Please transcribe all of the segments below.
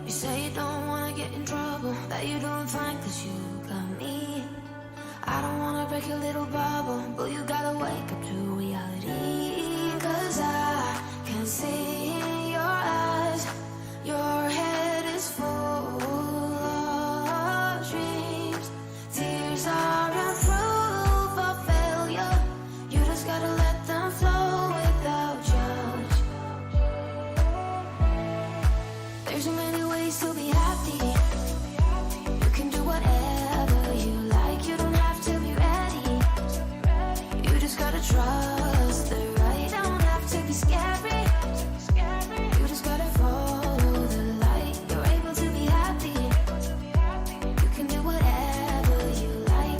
You say you don't wanna get in trouble, that you're doing fine cause you got me. I don't wanna break your little bubble, but you gotta wake up to reality. Cause I can see in your eyes, your head is full of dreams. Tears aren't proof of failure, you just gotta let them flow without judge. There's so many ways to be happy. You can do whatever you like. You don't have to be ready. You just gotta trust the right. Don't have to be scary. You just gotta follow the light. You're able to be happy. You can do whatever you like.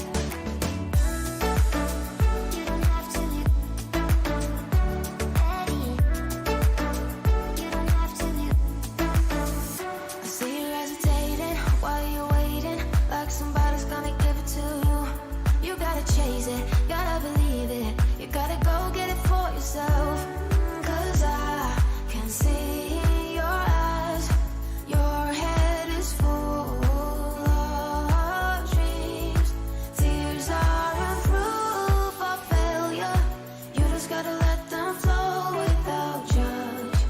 You don't have to be ready. You don't have to be. I see you hesitating while you're waiting, like somebody's gonna give it to you. You gotta chase it, gotta believe it. You gotta go get it for yourself. Cause I can see in your eyes, your head is full of dreams. Tears aren't proof of failure, you just gotta let them flow without judge.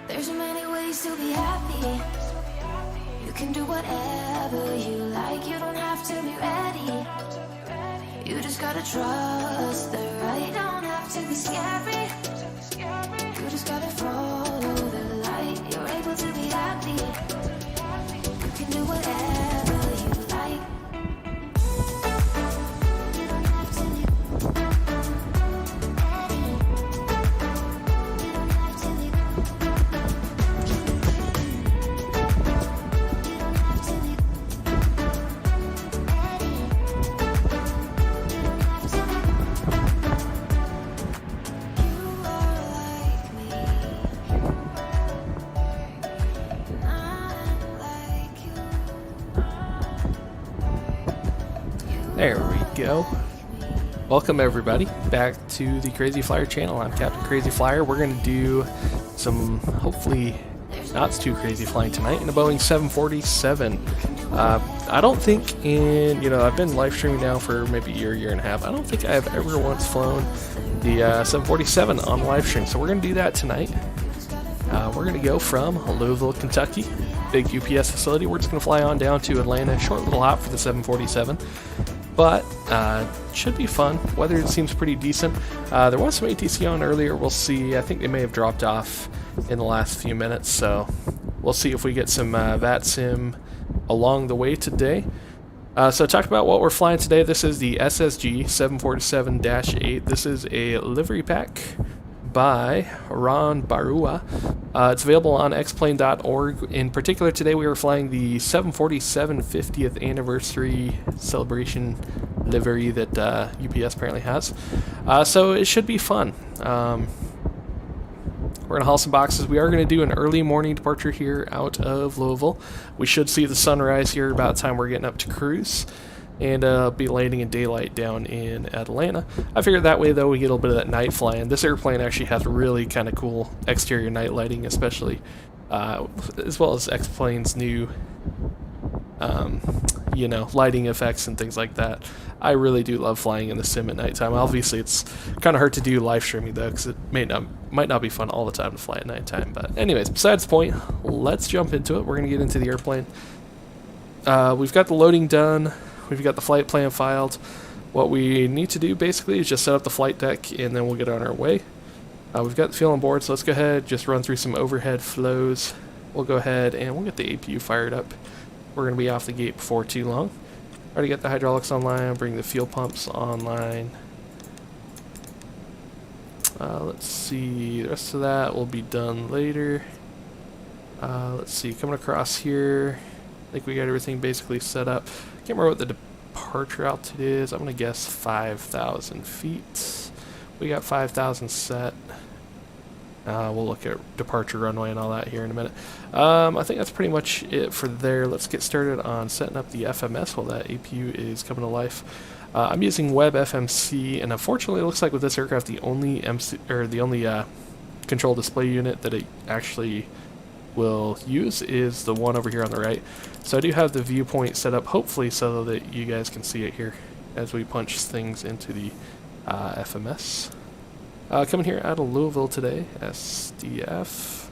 There's so many ways to be happy. You can do whatever you like. You don't have to be ready. You just gotta trust the right. Don't have to be scary. You just gotta follow the light. You're able to be happy. You can do whatever you like. You don't have to be ready. You don't have to be. You don't have to be ready. You don't have to be. You are like me. I'm like you. There we go. Welcome everybody back to the Crazy Flyer channel. I'm Captain Crazy Flyer. We're going to do some hopefully not too crazy flying tonight in a Boeing 747. I don't think I've been live streaming now for maybe a year and a half. I don't think I've ever once flown the 747 on live stream. So we're going to do that tonight. We're going to go from Louisville, Kentucky, big UPS facility. We're just going to fly on down to Atlanta. Short little hop for the 747. But should be fun. Weather seems pretty decent. There was some ATC on earlier. We'll see. I think they may have dropped off in the last few minutes. So we'll see if we get some VATSIM along the way today. So talk about what we're flying today. This is the SSG 747-8. This is a livery pack by Ron Barua. It's available on xplane.org. In particular, today we are flying the 747 50th anniversary celebration livery that UPS apparently has. So it should be fun. We're going to haul some boxes. We are going to do an early morning departure here out of Louisville. We should see the sunrise here about the time we're getting up to cruise. And be landing in daylight down in Atlanta. I figured that way, though, we get a little bit of that night flying. This airplane actually has really kind of cool exterior night lighting, especially, as well as X-Plane's new, you know, lighting effects and things like that. I really do love flying in the sim at nighttime. Obviously, it's kind of hard to do live streaming, though, because it might not be fun all the time to fly at nighttime. But anyways, besides the point, let's jump into it. We're going to get into the airplane. We've got the loading done. We've got the flight plan filed. What we need to do basically is just set up the flight deck and then we'll get on our way. We've got the fuel on board, so let's go ahead, just run through some overhead flows. We'll go ahead and we'll get the APU fired up. We're going to be off the gate before too long. Already got the hydraulics online, bring the fuel pumps online. Let's see, the rest of that will be done later. Let's see, coming across here, I think we got everything basically set up. Can't remember what the departure altitude is. I'm going to guess 5,000 feet. We got 5,000 set. We'll look at departure runway and all that here in a minute. I think that's pretty much it for there. Let's get started on setting up the FMS while that APU is coming to life. I'm using Web FMC, and unfortunately, it looks like with this aircraft, the only control display unit that it actually will use is the one over here on the right. So I do have the viewpoint set up, hopefully, so that you guys can see it here as we punch things into the FMS. Coming here out of Louisville today, SDF.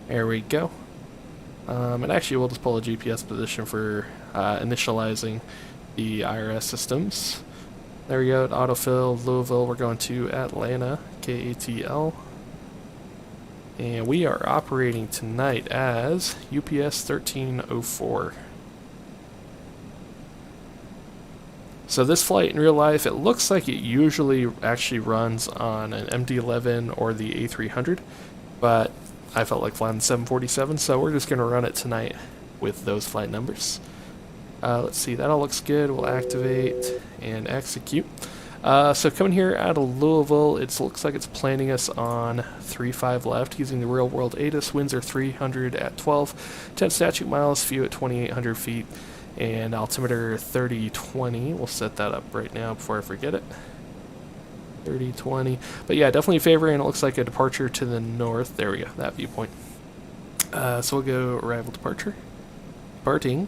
There we go. And actually, we'll just pull a GPS position for initializing the IRS systems. There we go, autofill, Louisville. We're going to Atlanta, KATL. And we are operating tonight as UPS 1304. So this flight in real life, it looks like it usually actually runs on an MD-11 or the A300, but I felt like flying the 747, so we're just going to run it tonight with those flight numbers. Let's see, that all looks good. We'll activate and execute. So coming here out of Louisville, it looks like it's planning us on 3-5 left using the real world ATIS. Winds are 300 at 12, 10 statute miles, few at 2,800 feet, and altimeter 3020. We'll set that up right now before I forget it. 3020. But yeah, definitely favoring, it looks like a departure to the north. There we go, that viewpoint. So we'll go arrival departure. Departing.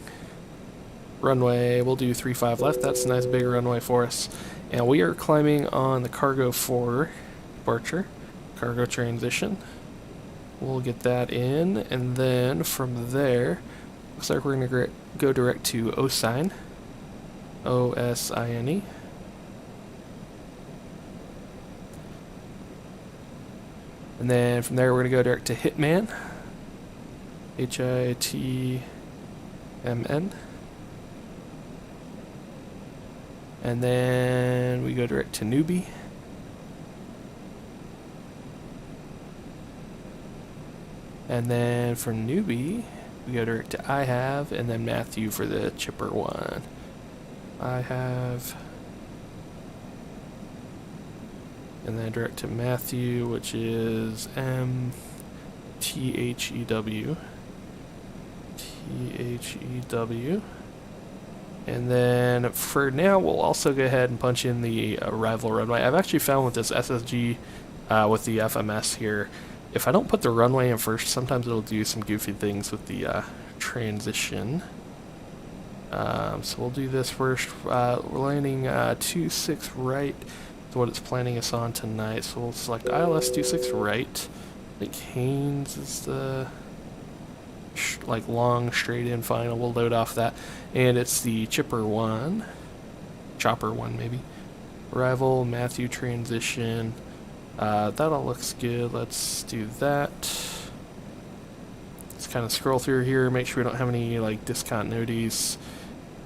Runway, we'll do 3-5 left. That's a nice big runway for us. And we are climbing on the cargo 4 departure. Cargo transition. We'll get that in, and then from there, looks like we're going to go direct to OSINE. OSINE. And then from there, we're going to go direct to Hitman. HITMN. And then we go direct to Newbie. And then from Newbie, we go direct to IHAV, and then Matthew for the chipper one. IHAV. And then direct to Matthew, which is MTHEW. THEW. And then for now, we'll also go ahead and punch in the arrival runway. I've actually found with this SSG, with the FMS here, if I don't put the runway in first, sometimes it'll do some goofy things with the transition. So we'll do this first. We're landing 26 right. That's what it's planning us on tonight. So we'll select ILS 26 right. I think Haynes is the like long straight in final. We'll load off that, and it's the chopper one maybe. Arrival, Matthew transition. That all looks good. Let's do that. Let's kind of scroll through here, make sure we don't have any like discontinuities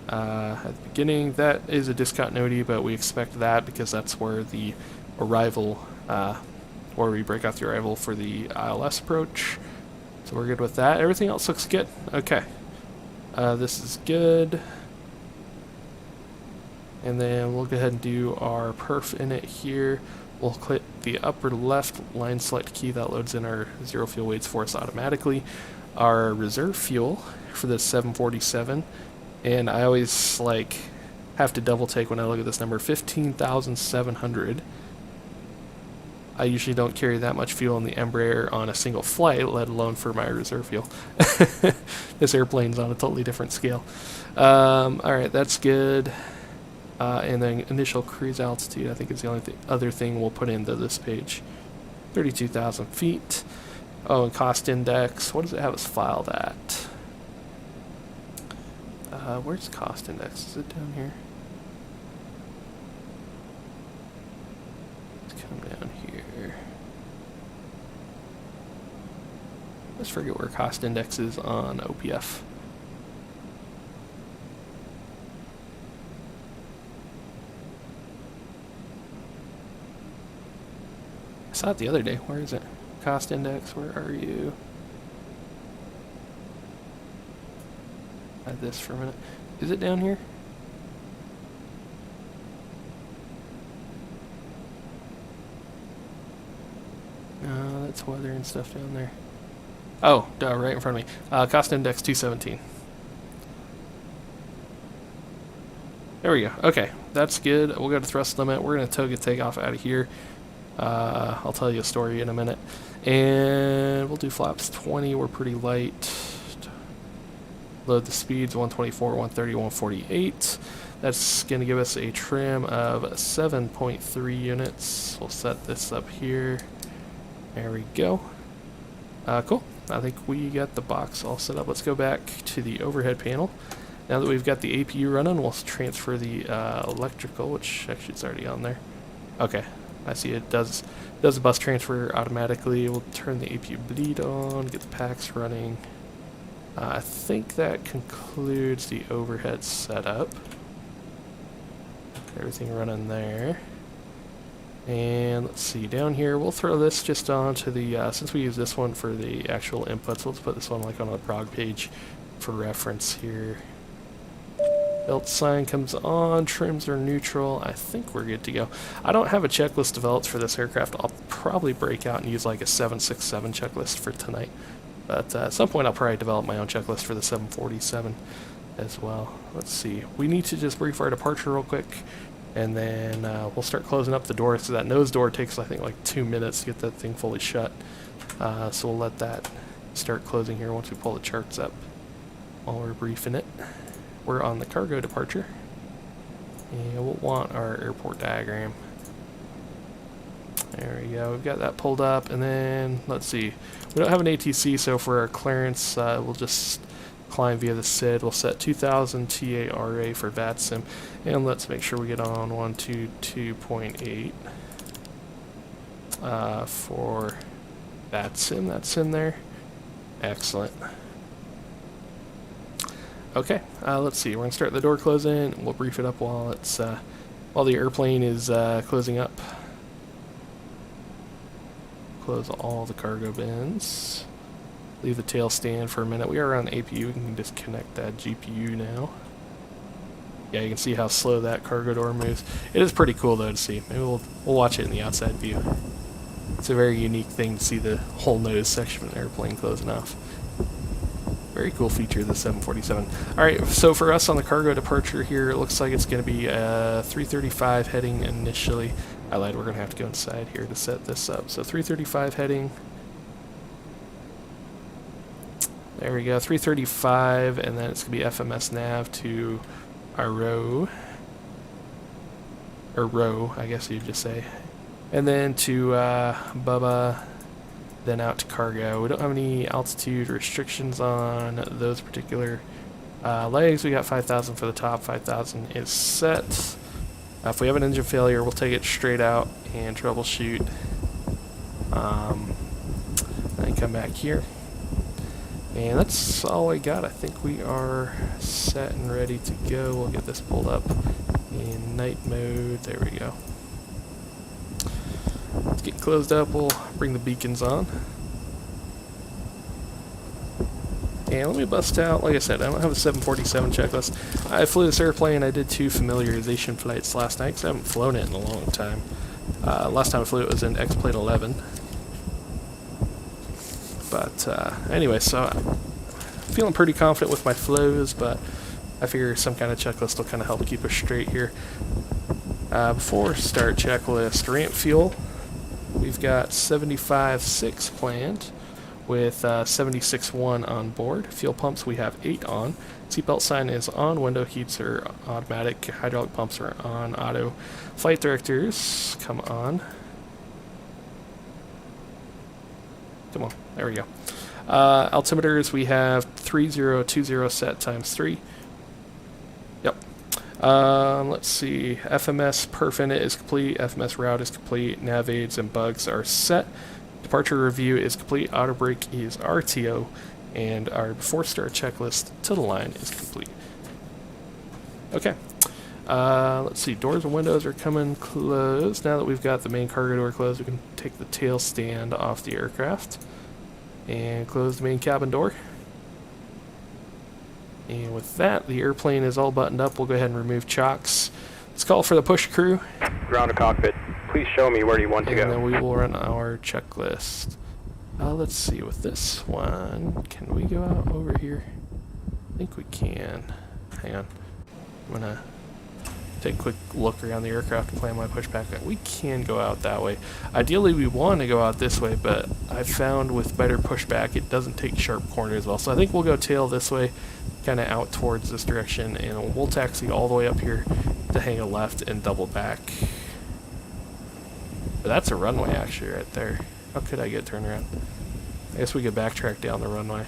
at the beginning. That is a discontinuity, but we expect that because that's where the arrival, where we break off the arrival for the ILS approach. So we're good with that. Everything else looks good. Okay. This is good. And then we'll go ahead and do our perf in it here. We'll click the upper left line select key. That loads in our zero fuel weights for us automatically. Our reserve fuel for this 747, and I always like have to double take when I look at this number, 15,700. I usually don't carry that much fuel in the Embraer on a single flight, let alone for my reserve fuel. This airplane's on a totally different scale. Alright, that's good. And then initial cruise altitude, I think is the only other thing we'll put into this page. 32,000 feet. Oh, and cost index. What does it have us filed at? Where's cost index? Is it down here? Let's come down here. Let's forget where cost index is on OPF. I saw it the other day. Where is it? Cost index, where are you? Add this for a minute. Is it down here? No, that's weather and stuff down there. Oh, duh, right in front of me. Cost index 217. There we go. Okay, that's good. We'll go to thrust limit. We're going to tow takeoff out of here. I'll tell you a story in a minute. And we'll do flaps 20. We're pretty light. Load the speeds 124, 130, 148. That's going to give us a trim of 7.3 units. We'll set this up here. There we go. Cool. I think we got the box all set up. Let's go back to the overhead panel. Now that we've got the APU running, we'll transfer the electrical, which actually it's already on there. Okay, I see it does a bus transfer automatically. We'll turn the APU bleed on, get the packs running. I think that concludes the overhead setup. Everything running there. And let's see, down here, we'll throw this just onto the, since we use this one for the actual inputs, let's put this one like on a prog page for reference here. Belt sign comes on, trims are neutral. I think we're good to go. I don't have a checklist developed for this aircraft. I'll probably break out and use like a 767 checklist for tonight. But at some point I'll probably develop my own checklist for the 747 as well. Let's see. We need to just brief our departure real quick, and then we'll start closing up the door. So that nose door takes, I think, like 2 minutes to get that thing fully shut. So we'll let that start closing here once we pull the charts up while we're briefing it. We're on the cargo departure, and we'll want our airport diagram. There we go, we've got that pulled up, and then let's see, we don't have an ATC, so for our clearance we'll just climb via the SID. We'll set 2000 TARA for VATSIM, and let's make sure we get on 122.8 for VATSIM. That's in there. Excellent. Okay, let's see. We're gonna start the door closing. We'll brief it up while it's while the airplane is closing up. Close all the cargo bins. Leave the tail stand for a minute. We are on the APU. We can disconnect that GPU now. Yeah, you can see how slow that cargo door moves. It is pretty cool though to see. Maybe we'll watch it in the outside view. It's a very unique thing to see the whole nose section of an airplane closing off. Very cool feature of the 747. Alright, so for us on the cargo departure here, it looks like it's going to be 335 heading initially. I lied, we're going to have to go inside here to set this up. So 335 heading. There we go, 335, and then it's going to be FMS nav to our row. Or row, I guess you'd just say. And then to Bubba, then out to cargo. We don't have any altitude restrictions on those particular legs. We got 5,000 for the top, 5,000 is set. If we have an engine failure, we'll take it straight out and troubleshoot. Then come back here. And that's all I got. I think we are set and ready to go. We'll get this pulled up in night mode. There we go. Let's get closed up. We'll bring the beacons on. And let me bust out, like I said, I don't have a 747 checklist. I flew this airplane. I did 2 familiarization flights last night because I haven't flown it in a long time. Last time I flew it was in X-Plane 11. But anyway, so I'm feeling pretty confident with my flows, but I figure some kind of checklist will kind of help keep us straight here. Before start checklist, ramp fuel. We've got 75.6 planned with 76.1 on board. Fuel pumps we have 8 on. Seatbelt sign is on. Window heats are automatic. Hydraulic pumps are on auto. Flight directors, come on. Come on, there we go. Altimeters we have 3020 set times 3. Yep. Let's see. FMS perf init is complete. FMS route is complete. Nav aids and bugs are set. Departure review is complete. Auto brake is RTO. And our before start checklist to the line is complete. Okay. Let's see. Doors and windows are coming closed. Now that we've got the main cargo door closed, we can take the tail stand off the aircraft and close the main cabin door. And with that, the airplane is all buttoned up. We'll go ahead and remove chocks. Let's call for the push crew. Ground to cockpit. Please show me where you want to go. And then we will run our checklist. Let's see, with this one, can we go out over here? I think we can. Hang on. I'm going to take a quick look around the aircraft and plan my pushback. We can go out that way. Ideally, we want to go out this way, but I found with better pushback, it doesn't take sharp corners well. So I think we'll go tail this way, kind of out towards this direction, and we'll taxi all the way up here to hang a left and double back. But that's a runway actually right there. How could I get turned around? I guess we could backtrack down the runway.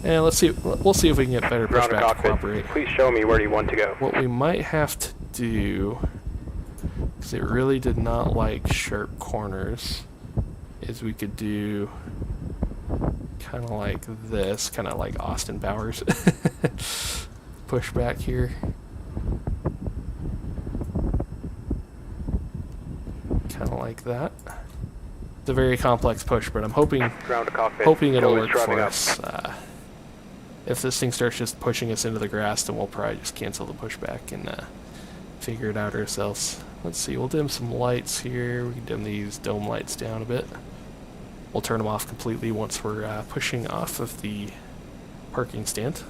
And let's see. We'll see if we can get better pushback to cooperate. Please show me where you want to go. What we might have to do, because it really did not like sharp corners, is we could do kind of like this, kind of like Austin Powers. Pushback here. Kind of like that. It's a very complex push, but I'm hoping it'll work for us. If this thing starts just pushing us into the grass, then we'll probably just cancel the pushback and figure it out ourselves. Let's see, we'll dim some lights here. We can dim these dome lights down a bit. We'll turn them off completely once we're pushing off of the parking stand.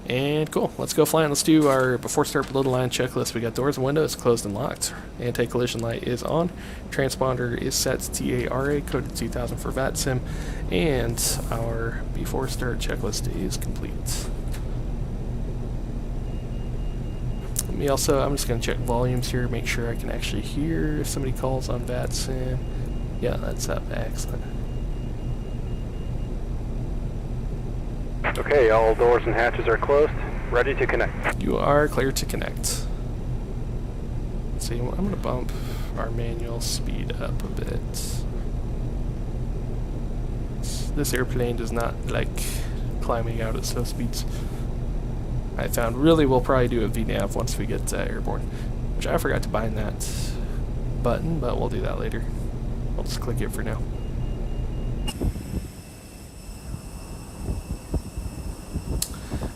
And cool, let's go flying. Let's do our before start below the line checklist. We got doors and windows closed and locked. Anti-collision light is on. Transponder is set to TARA, coded 2000 for VATSIM. And our before start checklist is complete. Let me also, I'm just going to check volumes here, make sure I can actually hear if somebody calls on VATSIM. Yeah, that's up. Excellent. Okay, all doors and hatches are closed. Ready to connect. You are clear to connect. Let's see, I'm going to bump our manual speed up a bit. This airplane does not like climbing out at slow speeds. I found really we'll probably do a VNAV once we get airborne, which I forgot to bind that button, but we'll do that later. I'll just click it for now.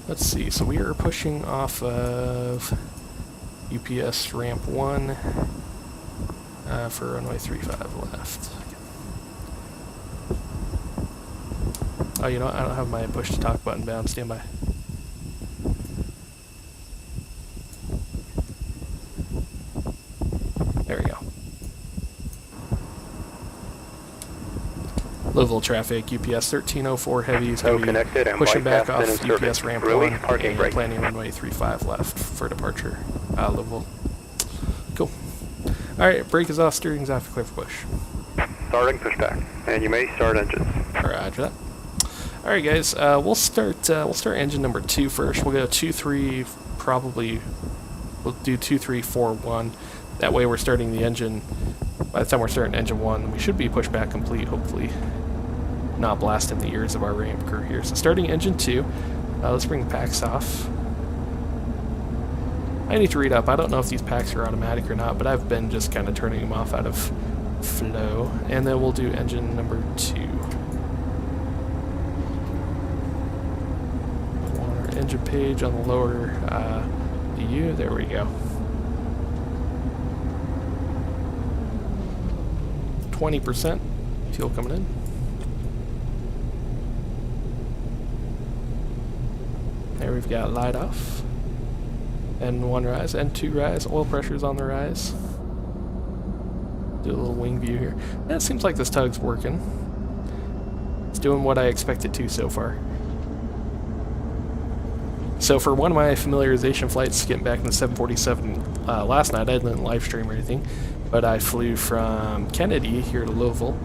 Let's see, so we are pushing off of UPS ramp 1 for runway 35 left. Oh, you know what? I don't have my push to talk button bound. Stand by. There we go. Louisville traffic, UPS 1304 heavy is going to be pushing back off UPS ramp 1 and planning runway 35 left for departure, Louisville. Cool. Alright, brake is off, steering's off, clear for push. Starting pushback, and you may start engines. Roger that. Alright guys, we'll start engine number 2 first. We'll go 2-3, probably, we'll do 2-3-4-1. That way we're starting the engine, by the time we're starting engine 1, we should be pushback complete, hopefully. Not blasting the ears of our ramp crew here. So starting engine 2, let's bring the packs off. I need to read up. I don't know if these packs are automatic or not, but I've been just kind of turning them off out of flow. And then we'll do engine number 2. engine page on the lower DU. There we go. 20% fuel coming in. There we've got light off. N1 rise, N2 rise, oil pressure's on the rise. Do a little wing view here. Yeah, it seems like this tug's working. It's doing what I expected to so far. So for one of my familiarization flights, getting back in the 747 last night, I didn't live stream or anything, but I flew from Kennedy here to Louisville,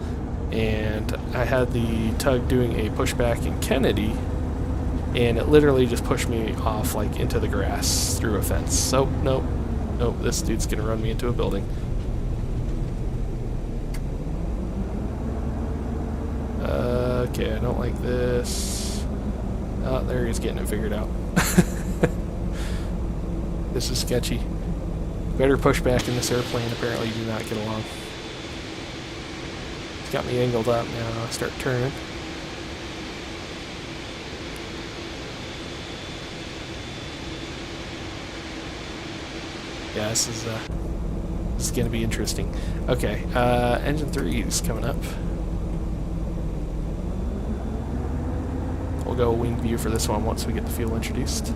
and I had the tug doing a pushback in Kennedy, and it literally just pushed me off like into the grass through a fence. So nope, this dude's gonna run me into a building. Okay, I don't like this. Oh, there he's getting it figured out. This is sketchy. Better push back in this airplane. Apparently you do not get along. It's got me angled up now. I'll start turning. Yeah, this is going to be interesting. Okay, engine 3 is coming up. We'll go wing view for this one once we get the fuel introduced.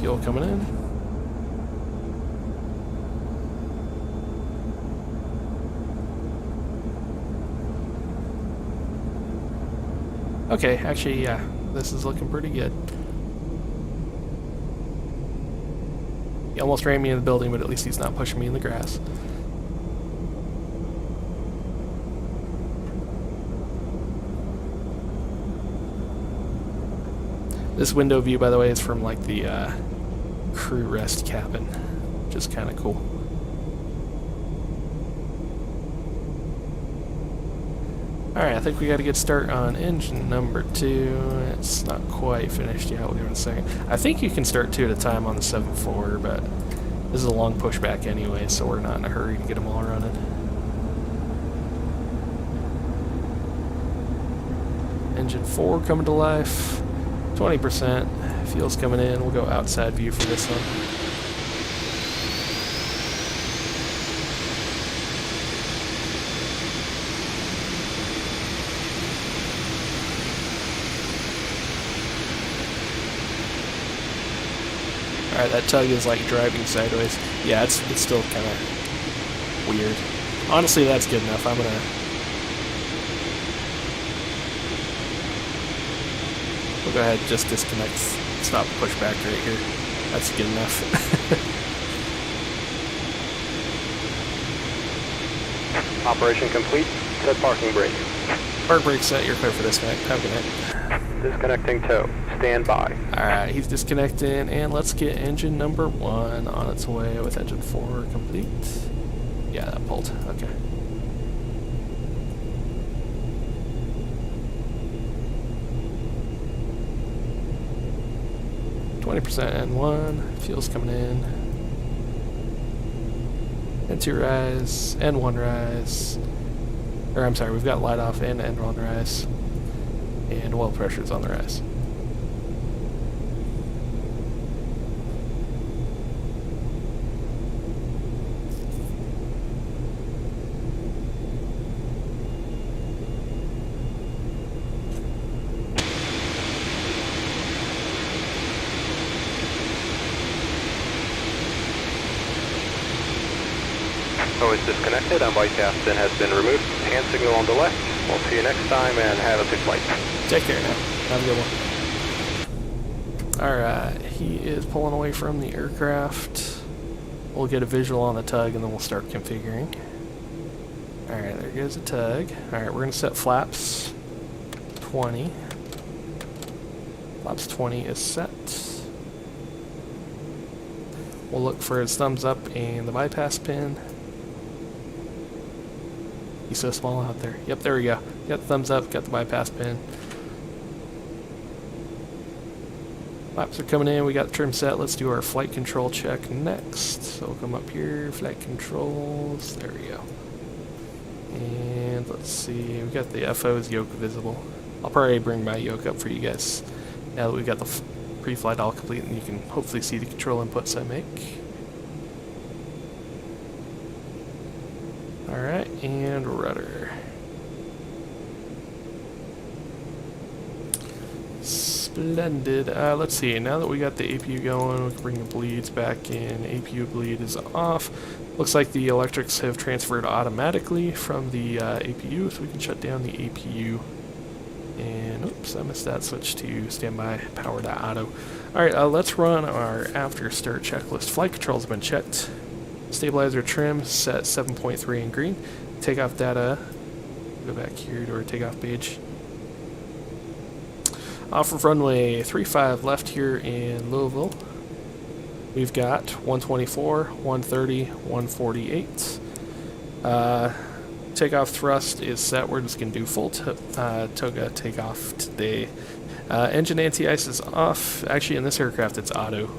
Fuel coming in. Okay, actually, yeah, this is looking pretty good. He almost ran me in the building, but at least he's not pushing me in the grass. This window view, by the way, is from like the crew rest cabin, which is kind of cool. Alright, I think we got a good start on engine number 2. It's not quite finished yet. We'll give it a second. I think you can start 2 at a time on the 7.4, but this is a long pushback anyway, so we're not in a hurry to get them all running. Engine 4 coming to life. 20%. Fuel's coming in. We'll go outside view for this one. Alright, that tug is like driving sideways. Yeah, it's still kind of weird. Honestly, that's good enough. I'm gonna... We'll go ahead and just disconnect, stop the pushback right here. That's good enough. Operation complete. Set parking brake. Park brake set, you're clear for disconnect. Have a good night. Disconnecting tow. Stand by. Alright, he's disconnecting, and let's get engine number 1 on its way with engine 4 complete. Yeah, that pulled. Okay. N1, fuel's coming in. N2 rise, N1 rise. Or I'm sorry, we've got light off and N1 rise. And oil pressure's on the rise. Is disconnected and white capstan has been removed. Hand signal on the left. We'll see you next time and have a good flight. Take care now. Have a good one. Alright, he is pulling away from the aircraft. We'll get a visual on the tug and then we'll start configuring. Alright, there goes the tug. Alright, we're going to set flaps 20. Flaps 20 is set. We'll look for his thumbs up and the bypass pin. He's so small out there. Yep, there we go. Got the thumbs up, got the bypass pin. Flaps are coming in, we got the trim set. Let's do our flight control check next. So we'll come up here, flight controls, there we go. And let's see, we got the FO's yoke visible. I'll probably bring my yoke up for you guys now that we've got the pre-flight all complete, and you can hopefully see the control inputs I make. Alright, and rudder. Splendid. Let's see, now that we got the APU going, we can bring the bleeds back in. APU bleed is off. Looks like the electrics have transferred automatically from the APU, so we can shut down the APU. And oops, I missed that. Switch to standby power to auto. Alright, let's run our after start checklist. Flight controls have been checked. Stabilizer trim set 7.3 in green. Takeoff data. Go back here to our takeoff page. Off of runway 35 left here in Louisville. We've got 124, 130, 148. Takeoff thrust is set. We're just going to do full toga takeoff today. Engine anti-ice is off. Actually, in this aircraft, it's auto.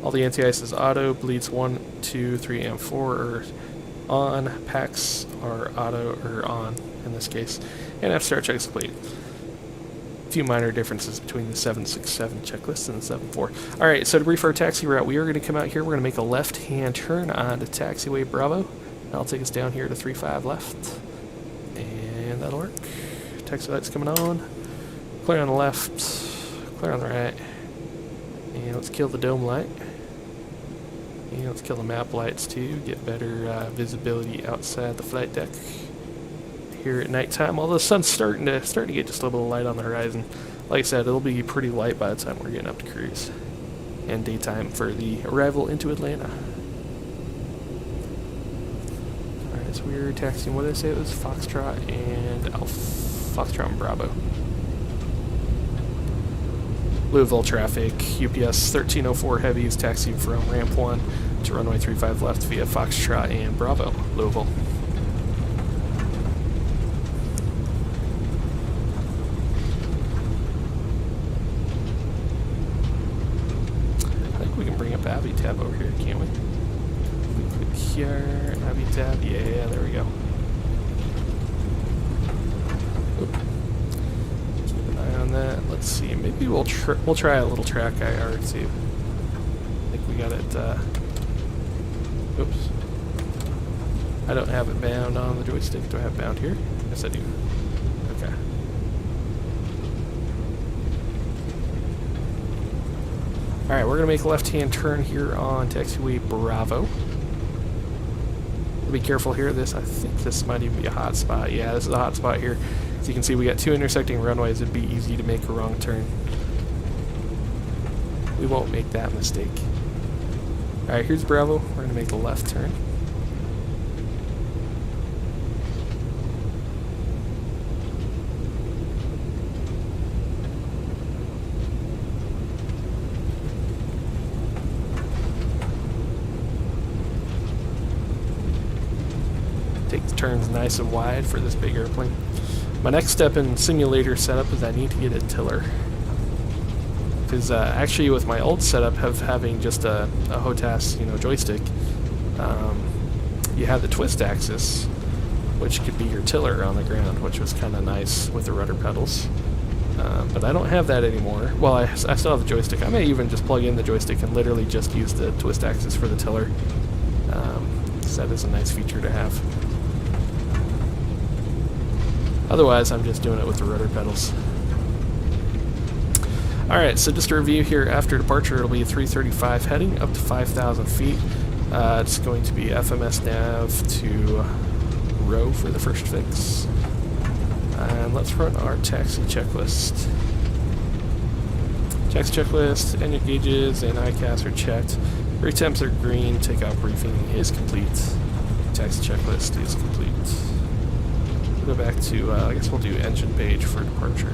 All the anti-ice is auto. Bleeds 1, 2, 3, and 4 are on. Packs are auto, or on in this case. And after check is complete. A few minor differences between the 767 checklist and the 74. Alright, so to brief our taxi route, we are going to come out here. We're going to make a left-hand turn onto taxiway Bravo. That'll take us down here to 35 left. And that'll work. Taxi light's coming on. Clear on the left. Clear on the right. And let's kill the dome light. And let's kill the map lights too. Get better visibility outside the flight deck. Here at nighttime, although the sun's starting to get just a little bit of light on the horizon. Like I said, it'll be pretty light by the time we're getting up to cruise. And daytime for the arrival into Atlanta. Alright, so we're taxiing, what did I say it was? Foxtrot and Foxtrot and Bravo. Louisville traffic, UPS 1304 heavies taxiing from ramp 1 to runway 35 left via Foxtrot and Bravo, Louisville. Abby tab over here, can't we? Click here, Abby tab, yeah, there we go. Oop. Keep an eye on that. Let's see, maybe we'll try a little track IR too. I think we got it. Oops. I don't have it bound on the joystick. Do I have it bound here? Yes, I do. Okay. Alright, we're going to make a left-hand turn here on taxiway Bravo. Be careful here. I think this might even be a hot spot. Yeah, this is a hot spot here. As you can see, we got two intersecting runways. It'd be easy to make a wrong turn. We won't make that mistake. Alright, here's Bravo. We're going to make a left turn. Take the turns nice and wide for this big airplane. My next step in simulator setup is I need to get a tiller. Because actually with my old setup having just a HOTAS joystick, you have the twist axis, which could be your tiller on the ground, which was kind of nice with the rudder pedals. But I don't have that anymore. Well, I still have the joystick. I may even just plug in the joystick and literally just use the twist axis for the tiller. So that is a nice feature to have. Otherwise, I'm just doing it with the rudder pedals. Alright, so just to review here, after departure it'll be 335 heading up to 5,000 feet. It's going to be FMS nav to row for the first fix. And let's run our taxi checklist. Taxi checklist, engine gauges and ICAS are checked. Brake temps are green, takeoff briefing is complete. Taxi checklist is complete. Go back to, I guess we'll do engine page for departure.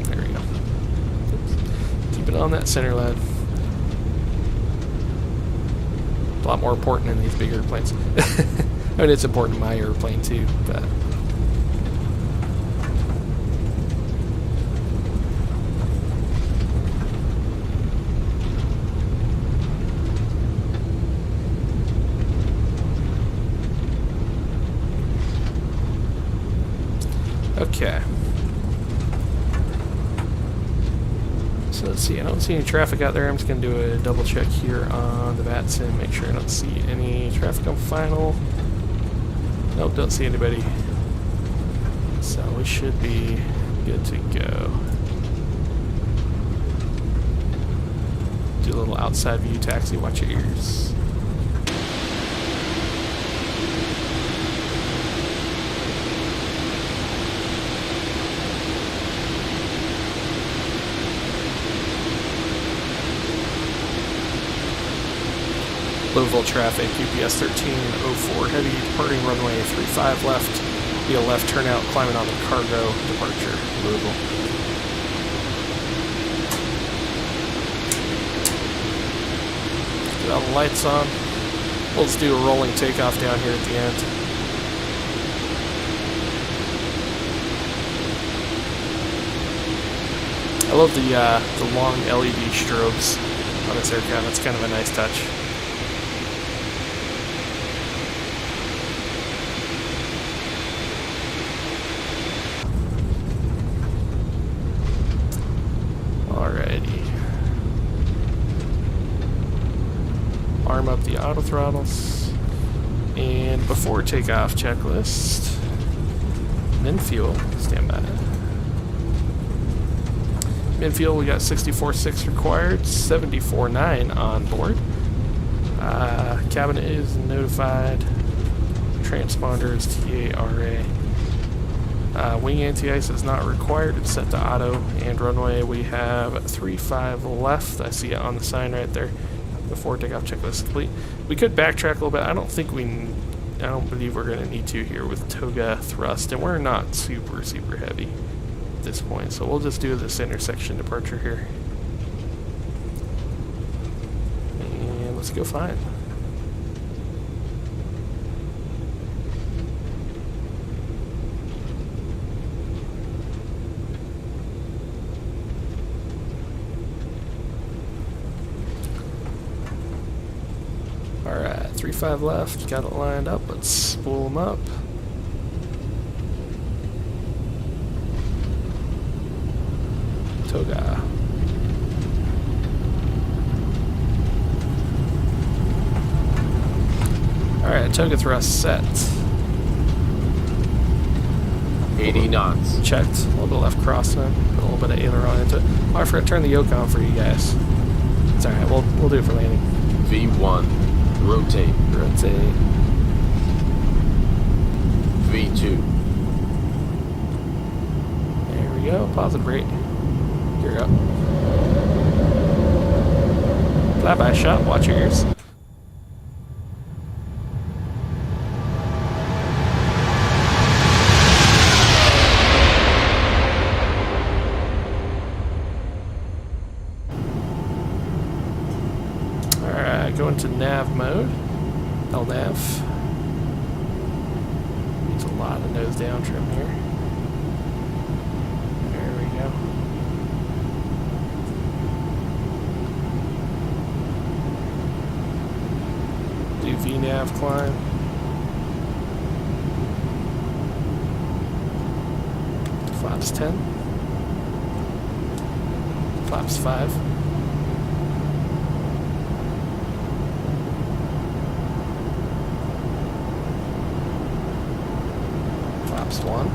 There we go. Oops. Keep it on that center line. A lot more important in these big airplanes. I mean, it's important in my airplane too, but... Okay. So let's see, I don't see any traffic out there. I'm just going to do a double check here on the VATSIM, make sure I don't see any traffic on final. Nope, don't see anybody. So we should be good to go. Do a little outside view taxi, watch your ears. Louisville traffic, UPS 1304 heavy, departing runway 35 left, be a left turnout, climbing on the cargo, departure, Louisville. Get all the lights on. We'll just do a rolling takeoff down here at the end. I love the long LED strobes on this aircraft. That's kind of a nice touch. Arm up the auto throttles, and before takeoff checklist, min fuel, stand by. Min fuel, we got 64.6 required, 74.9 on board. Cabinet is notified, transponders, TARA. Wing anti-ice is not required, it's set to auto, and runway we have 35 left. I see it on the sign right there. Before takeoff checklist complete. We could backtrack a little bit. I don't believe we're going to need to here with toga thrust, and we're not super heavy at this point, so we'll just do this intersection departure here. And let's go flying. Alright, 35 left, got it lined up, let's spool them up. Toga. Alright, toga thrust set. 80 knots. Checked, a little bit of left crosswind, put a little bit of aileron into it. Oh, I forgot to turn the yoke on for you guys. It's alright, we'll do it for landing. V1. Rotate. Rotate. V2. There we go. Positive rate. Gear up. Flyby shot. Watch your ears. Go into nav mode. LNAV. Needs a lot of nose down trim here. There we go. Do VNAV climb. Flaps 10. Flaps 5. Flaps 1.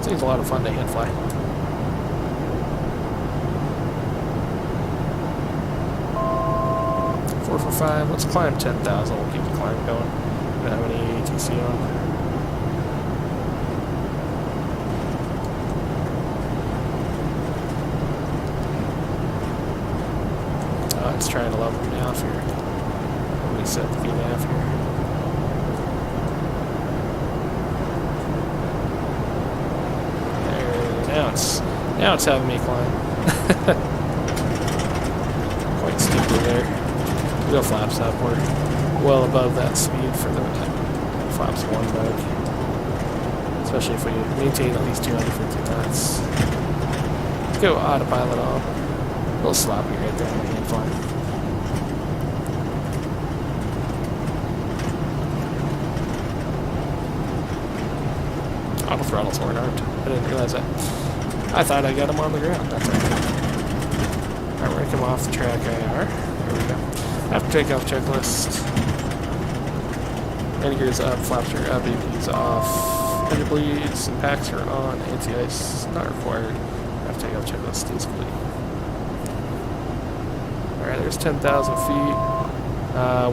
Seems a lot of fun to hand fly. Four for 5. Let's climb 10,000. We'll keep the climb going. Don't have any ATC on. Oh, it's trying to level me off here. Let me set the VNAV here. Now it's having me climb. Quite steeply there. Go flaps up. We're well above that speed for the flaps 1 mode. especially if we maintain at least 250 knots. Let's go autopilot on. A little sloppy right there on the incline. Auto throttle's horn armed. I didn't realize that. I thought I got him on the ground. That's right. Alright, we're gonna come off the track IR. There we go. After takeoff checklist. Landing gears up, flaps are up, AP's off. Engine bleeds and packs are on. Anti-ice not required. After takeoff checklist is complete. Alright, there's 10,000 feet.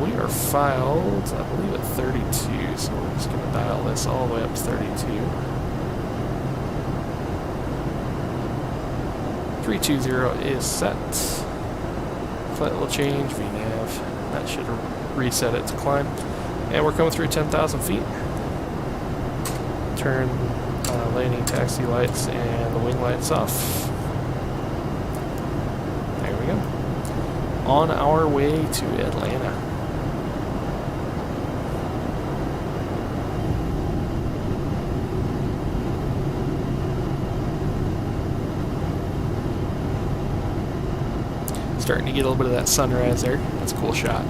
We are filed, I believe, at 32, so we're just going to dial this all the way up to 32. 320 is set. Flight will change, VNAV. That should reset it to climb. And we're coming through 10,000 feet. Turn landing taxi lights and the wing lights off. There we go. On our way to Atlanta. Starting to get a little bit of that sunrise there. That's a cool shot.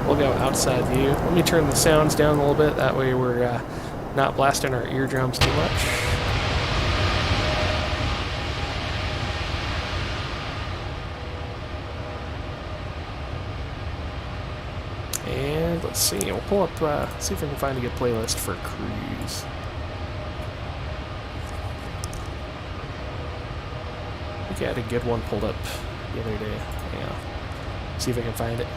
We'll go outside view. Let me turn the sounds down a little bit. That way we're not blasting our eardrums too much. And let's see, we'll pull up, see if we can find a good playlist for cruise. I think I had a good one pulled up the other day. Yeah. See if I can find it.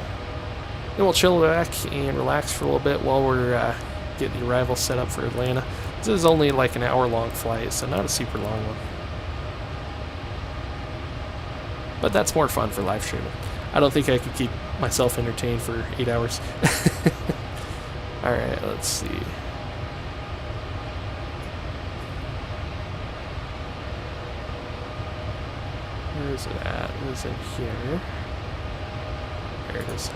Then we'll chill back and relax for a little bit while we're get the arrival set up for Atlanta. This is only like an hour-long flight, so not a super long one. But that's more fun for live streaming. I don't think I could keep myself entertained for 8 hours. Alright, let's see. Where is it at? It is in here. There it is.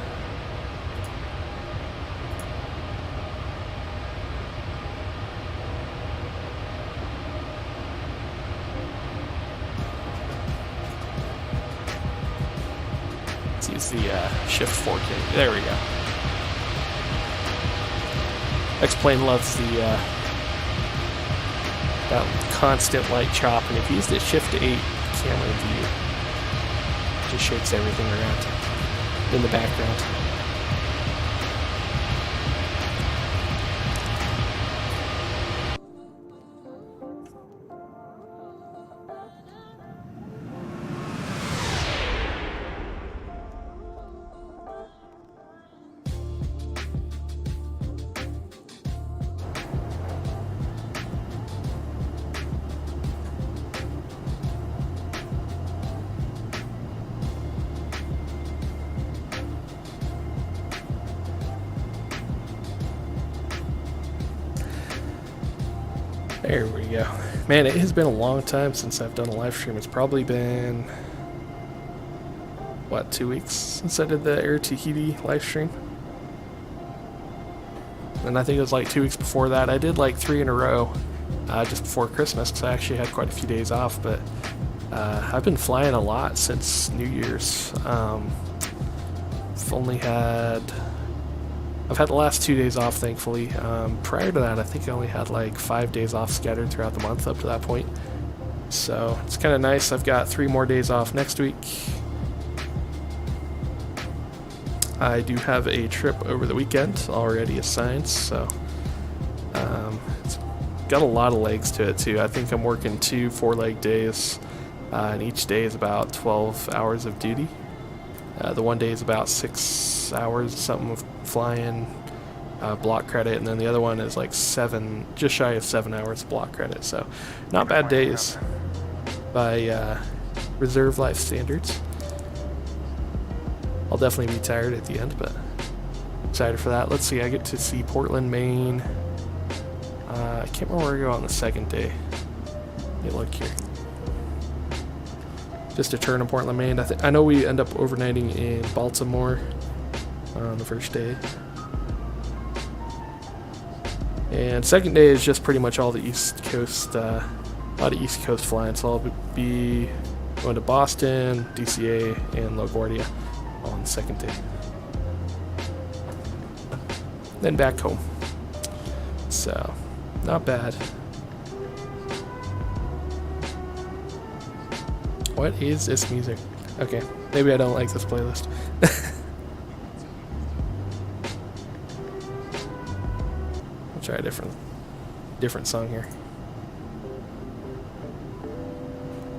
Use the shift 4K. There we go. X-Plane loves the that constant light chop, and if you use the shift 8 camera view, it just shakes everything around in the background. There we go. Man, it has been a long time since I've done a live stream. It's probably been, what, 2 weeks since I did the Air Tahiti live stream? And I think it was like 2 weeks before that. I did like 3 in a row just before Christmas because I actually had quite a few days off. But I've been flying a lot since New Year's. I've had the last 2 days off, thankfully. Prior to that, I think I only had like 5 days off scattered throughout the month up to that point. So it's kind of nice. I've got 3 more days off next week. I do have a trip over the weekend already assigned, so it's got a lot of legs to it too. I think I'm working 2 4-leg days, and each day is about 12 hours of duty. The one day is about 6 hours, something of flying, block credit, and then the other one is like 7, just shy of 7 hours block credit. So not bad days by reserve life standards. I'll definitely be tired at the end, but excited for that. Let's see, I get to see Portland, Maine. I can't remember where I go on the second day. Let me look here. just a turn in Portland, Maine. I know we end up overnighting in Baltimore on the first day. And second day is just pretty much all the East Coast, a lot of East Coast flying. So I'll be going to Boston, DCA, and LaGuardia on the second day. Then back home. So, not bad. What is this music? Okay, maybe I don't like this playlist. I'll try a different song here.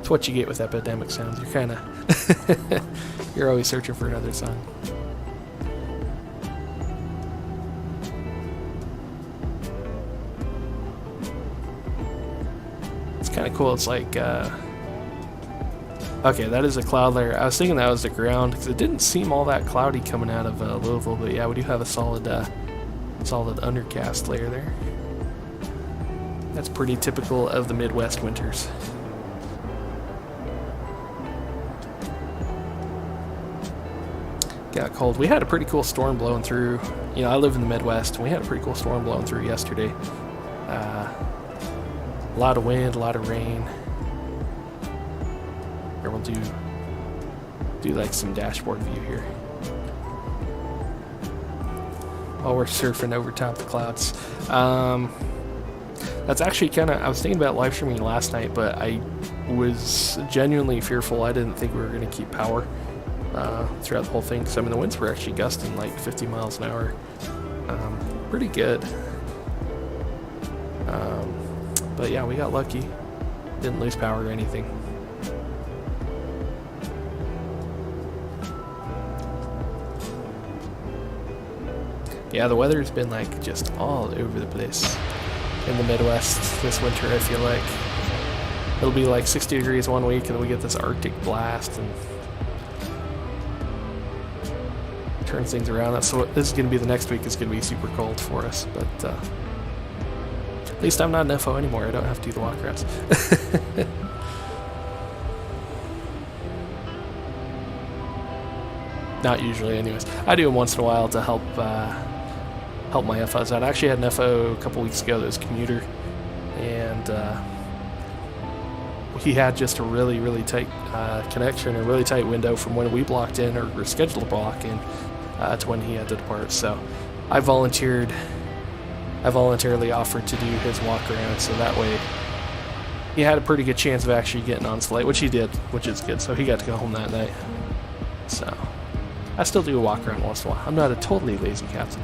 It's what you get with Epidemic Sounds. You're kind of you're always searching for another song. It's kind of cool. It's like okay, that is a cloud layer. I was thinking that was the ground because it didn't seem all that cloudy coming out of Louisville, but yeah, we do have a solid undercast layer there. That's pretty typical of the Midwest winters. Got cold. We had a pretty cool storm blowing through. You know, I live in the Midwest, and we had a pretty cool storm blowing through yesterday. A lot of wind, a lot of rain. Here we'll do like some dashboard view here. While we're surfing over top the clouds. That's actually kind of, I was thinking about live streaming last night, but I was genuinely fearful. I didn't think we were going to keep power throughout the whole thing. Because I mean, the winds were actually gusting like 50 miles an hour. Pretty good. But yeah, we got lucky. Didn't lose power or anything. Yeah, the weather's been like just all over the place in the Midwest this winter. I feel like it'll be like 60 degrees one week, and then we get this Arctic blast and turns things around. That's what this is going to be. The next week is going to be super cold for us, but at least I'm not an FO anymore. I don't have to do the walk-arounds. Not usually, anyways. I do them once in a while to help my FOs out. I actually had an FO a couple weeks ago that was a commuter, and he had just a really, really tight connection, a really tight window from when we blocked in or were scheduled to block in to when he had to depart. So I voluntarily offered to do his walk around, so that way he had a pretty good chance of actually getting on flight, which he did, which is good. So he got to go home that night. So I still do a walk around once in a while. I'm not a totally lazy captain.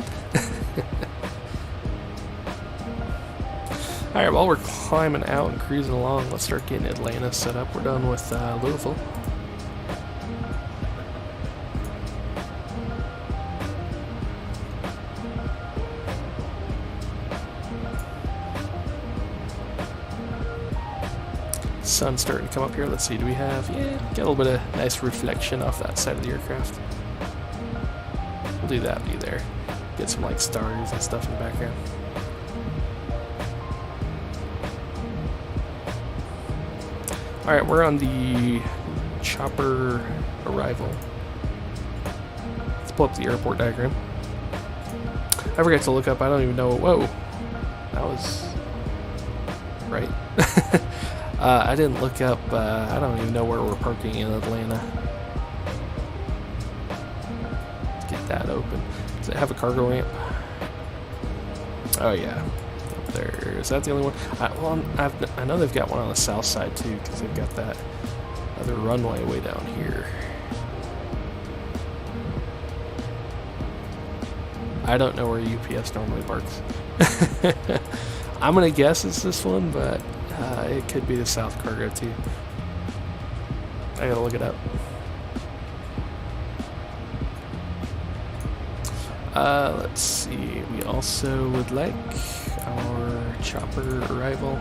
Alright, while we're climbing out and cruising along, let's start getting Atlanta set up. We're done with Louisville. Sun's starting to come up here. Let's see, do we have, yeah, get a little bit of nice reflection off that side of the aircraft. We'll do that view there. Get some like stars and stuff in the background. Alright, we're on the chopper arrival. Let's pull up the airport diagram. I forgot to look up, I don't even know, whoa. That was right. I didn't look up, I don't even know where we're parking in Atlanta. Let's get that open. Does it have a cargo ramp? Oh yeah, up there. Is that the only one? I know they've got one on the south side too, because they've got that other runway way down here. I don't know where UPS normally parks. I'm gonna guess it's this one, but it could be the South Cargo too. I gotta look it up. Let's see. We also would like our chopper arrival.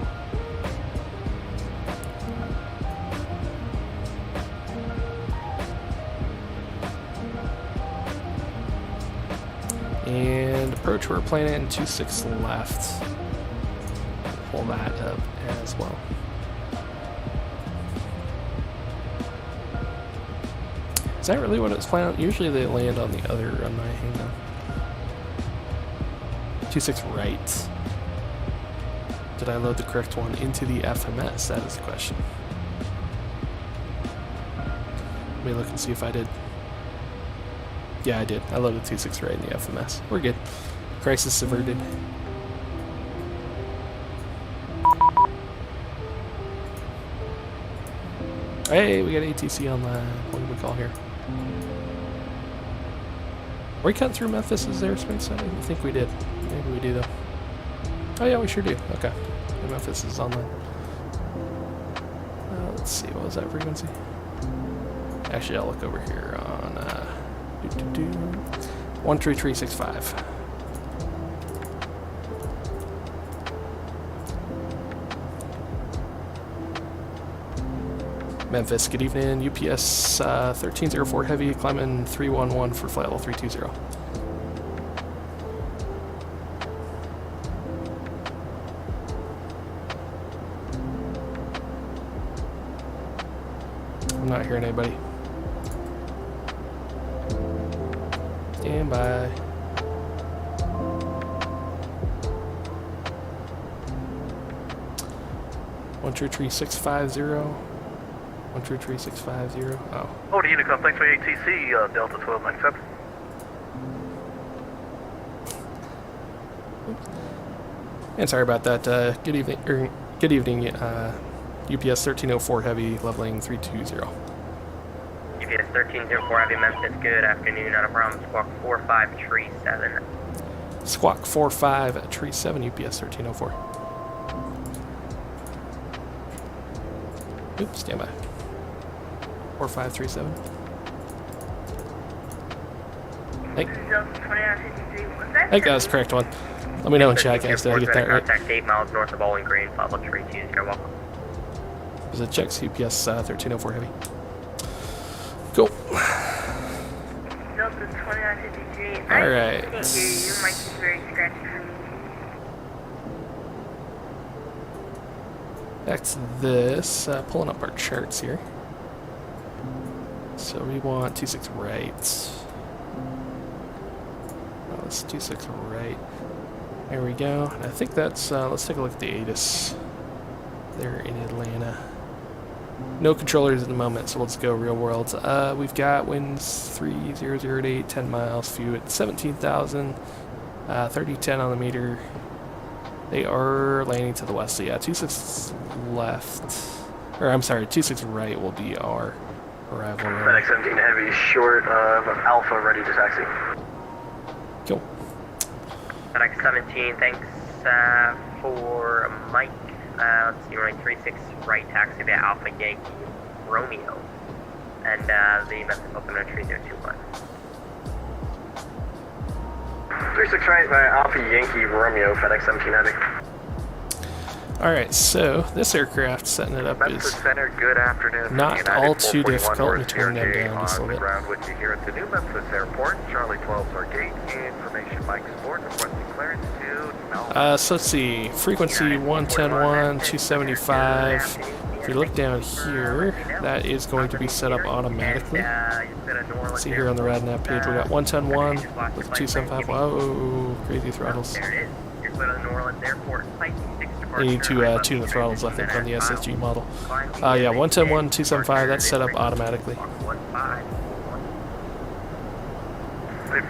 And approach, we're planning in 26 left. Pull that up as well. Is that really what it was planned on? Usually they land on the other runway. Hang on. 26 right. Did I load the correct one into the FMS? That is the question. Let me look and see if I did. Yeah, I did. I loaded 26 right in the FMS. We're good. Crisis averted. Hey, we got ATC on the, what do we call here? Are we cutting through Memphis' airspace? I don't think we did. Maybe we do though. Oh yeah, we sure do. Okay. Memphis is on the... let's see, what was that frequency? Actually, I'll look over here on 13365. Memphis, good evening. UPS 1304 Heavy, climbing 311 for flight level 320. I'm not hearing anybody. Stand by. 133-650. 133-650. Oh. Oh, to Unicom, thanks for ATC, Delta 1297. And sorry about that. Good evening. Good evening. UPS 1304 Heavy, leveling 320. UPS 1304 Heavy, Memphis. Good afternoon. Not a problem. Squawk 4537. Squawk 45 at tree 7, UPS 1304. Oops, stand by. 4537. Hey. I think that was the correct one. Let me know in chat, guys. Did I get that right? Contact 8 miles north of Bowling Green, level 320. Welcome. Was it checks UPS 1304 Heavy? Cool. Delta 2953. All right. I can't hear you. Your mic is very scratchy for me. Back to this. Pulling up our charts here. So we want 26 right. Oh, let's 26 right. There we go. And I think that's, let's take a look at the ATIS there in Atlanta. No controllers at the moment, so let's go real world. We've got winds 3008 8, 10 miles, few at 17,000, 3010 on the meter. They are landing to the west, so yeah, 26 left, or I'm sorry, 26 right will be our arrival. FedEx 17 Heavy, short of Alpha, ready to taxi. Cool. FedEx 17, thanks for Mike. Let's see, running 36 right, taxi to Alpha Yankee Romeo. And the Memphis Open Tree 021. 36 right, Alpha Yankee Romeo, FedEx 17 Heavy. Alright, so this aircraft, setting it up Memphis is Center, good afternoon. not United all too 441 difficult. Let me turn them CRJ down just a on the little bit. ground with you here at the new Memphis Airport. Charlie 12's our gate. Information Mike Sport, requesting clearance to Melbourne. So let's see, frequency 110.1, 275. If you look down here, that is going to be set up automatically. See here on the RadNav page, we got 110.1 with 275. Whoa, crazy throttles. There it is. You're clear to New Orleans Airport. Flight 6 I need to tune the throttles, I think, on the SSG model. Yeah, 110.1, 275, that's set up automatically.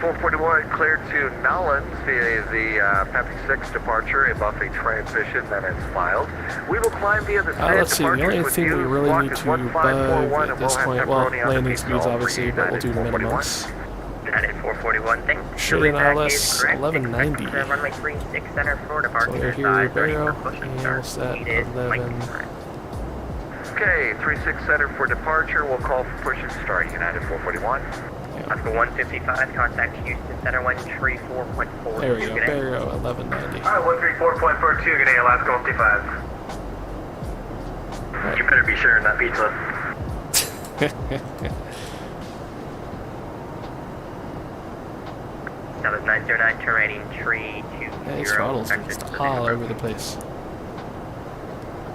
441 cleared to Nolans via the Pappy 6 departure, a Buffy transition that is filed. We will climb via the let's see, the only thing we really need to bug at this point, well, landing speeds obviously, but we'll do minimums. United 441, thanks. Should in ILS 1190. Runway 36 center for So departure. we're here, Barrow, and set 11. Okay, 36 center for departure. We'll call for push and start. United 441. Oscar 155, contact Houston Center 134.4. There we go, Barrow 1190. Alright, 134.42, good day, Alaska 155. Right. You better be sharing that pizza. Now there's 909, turn rating 320. These throttles are just all over the place.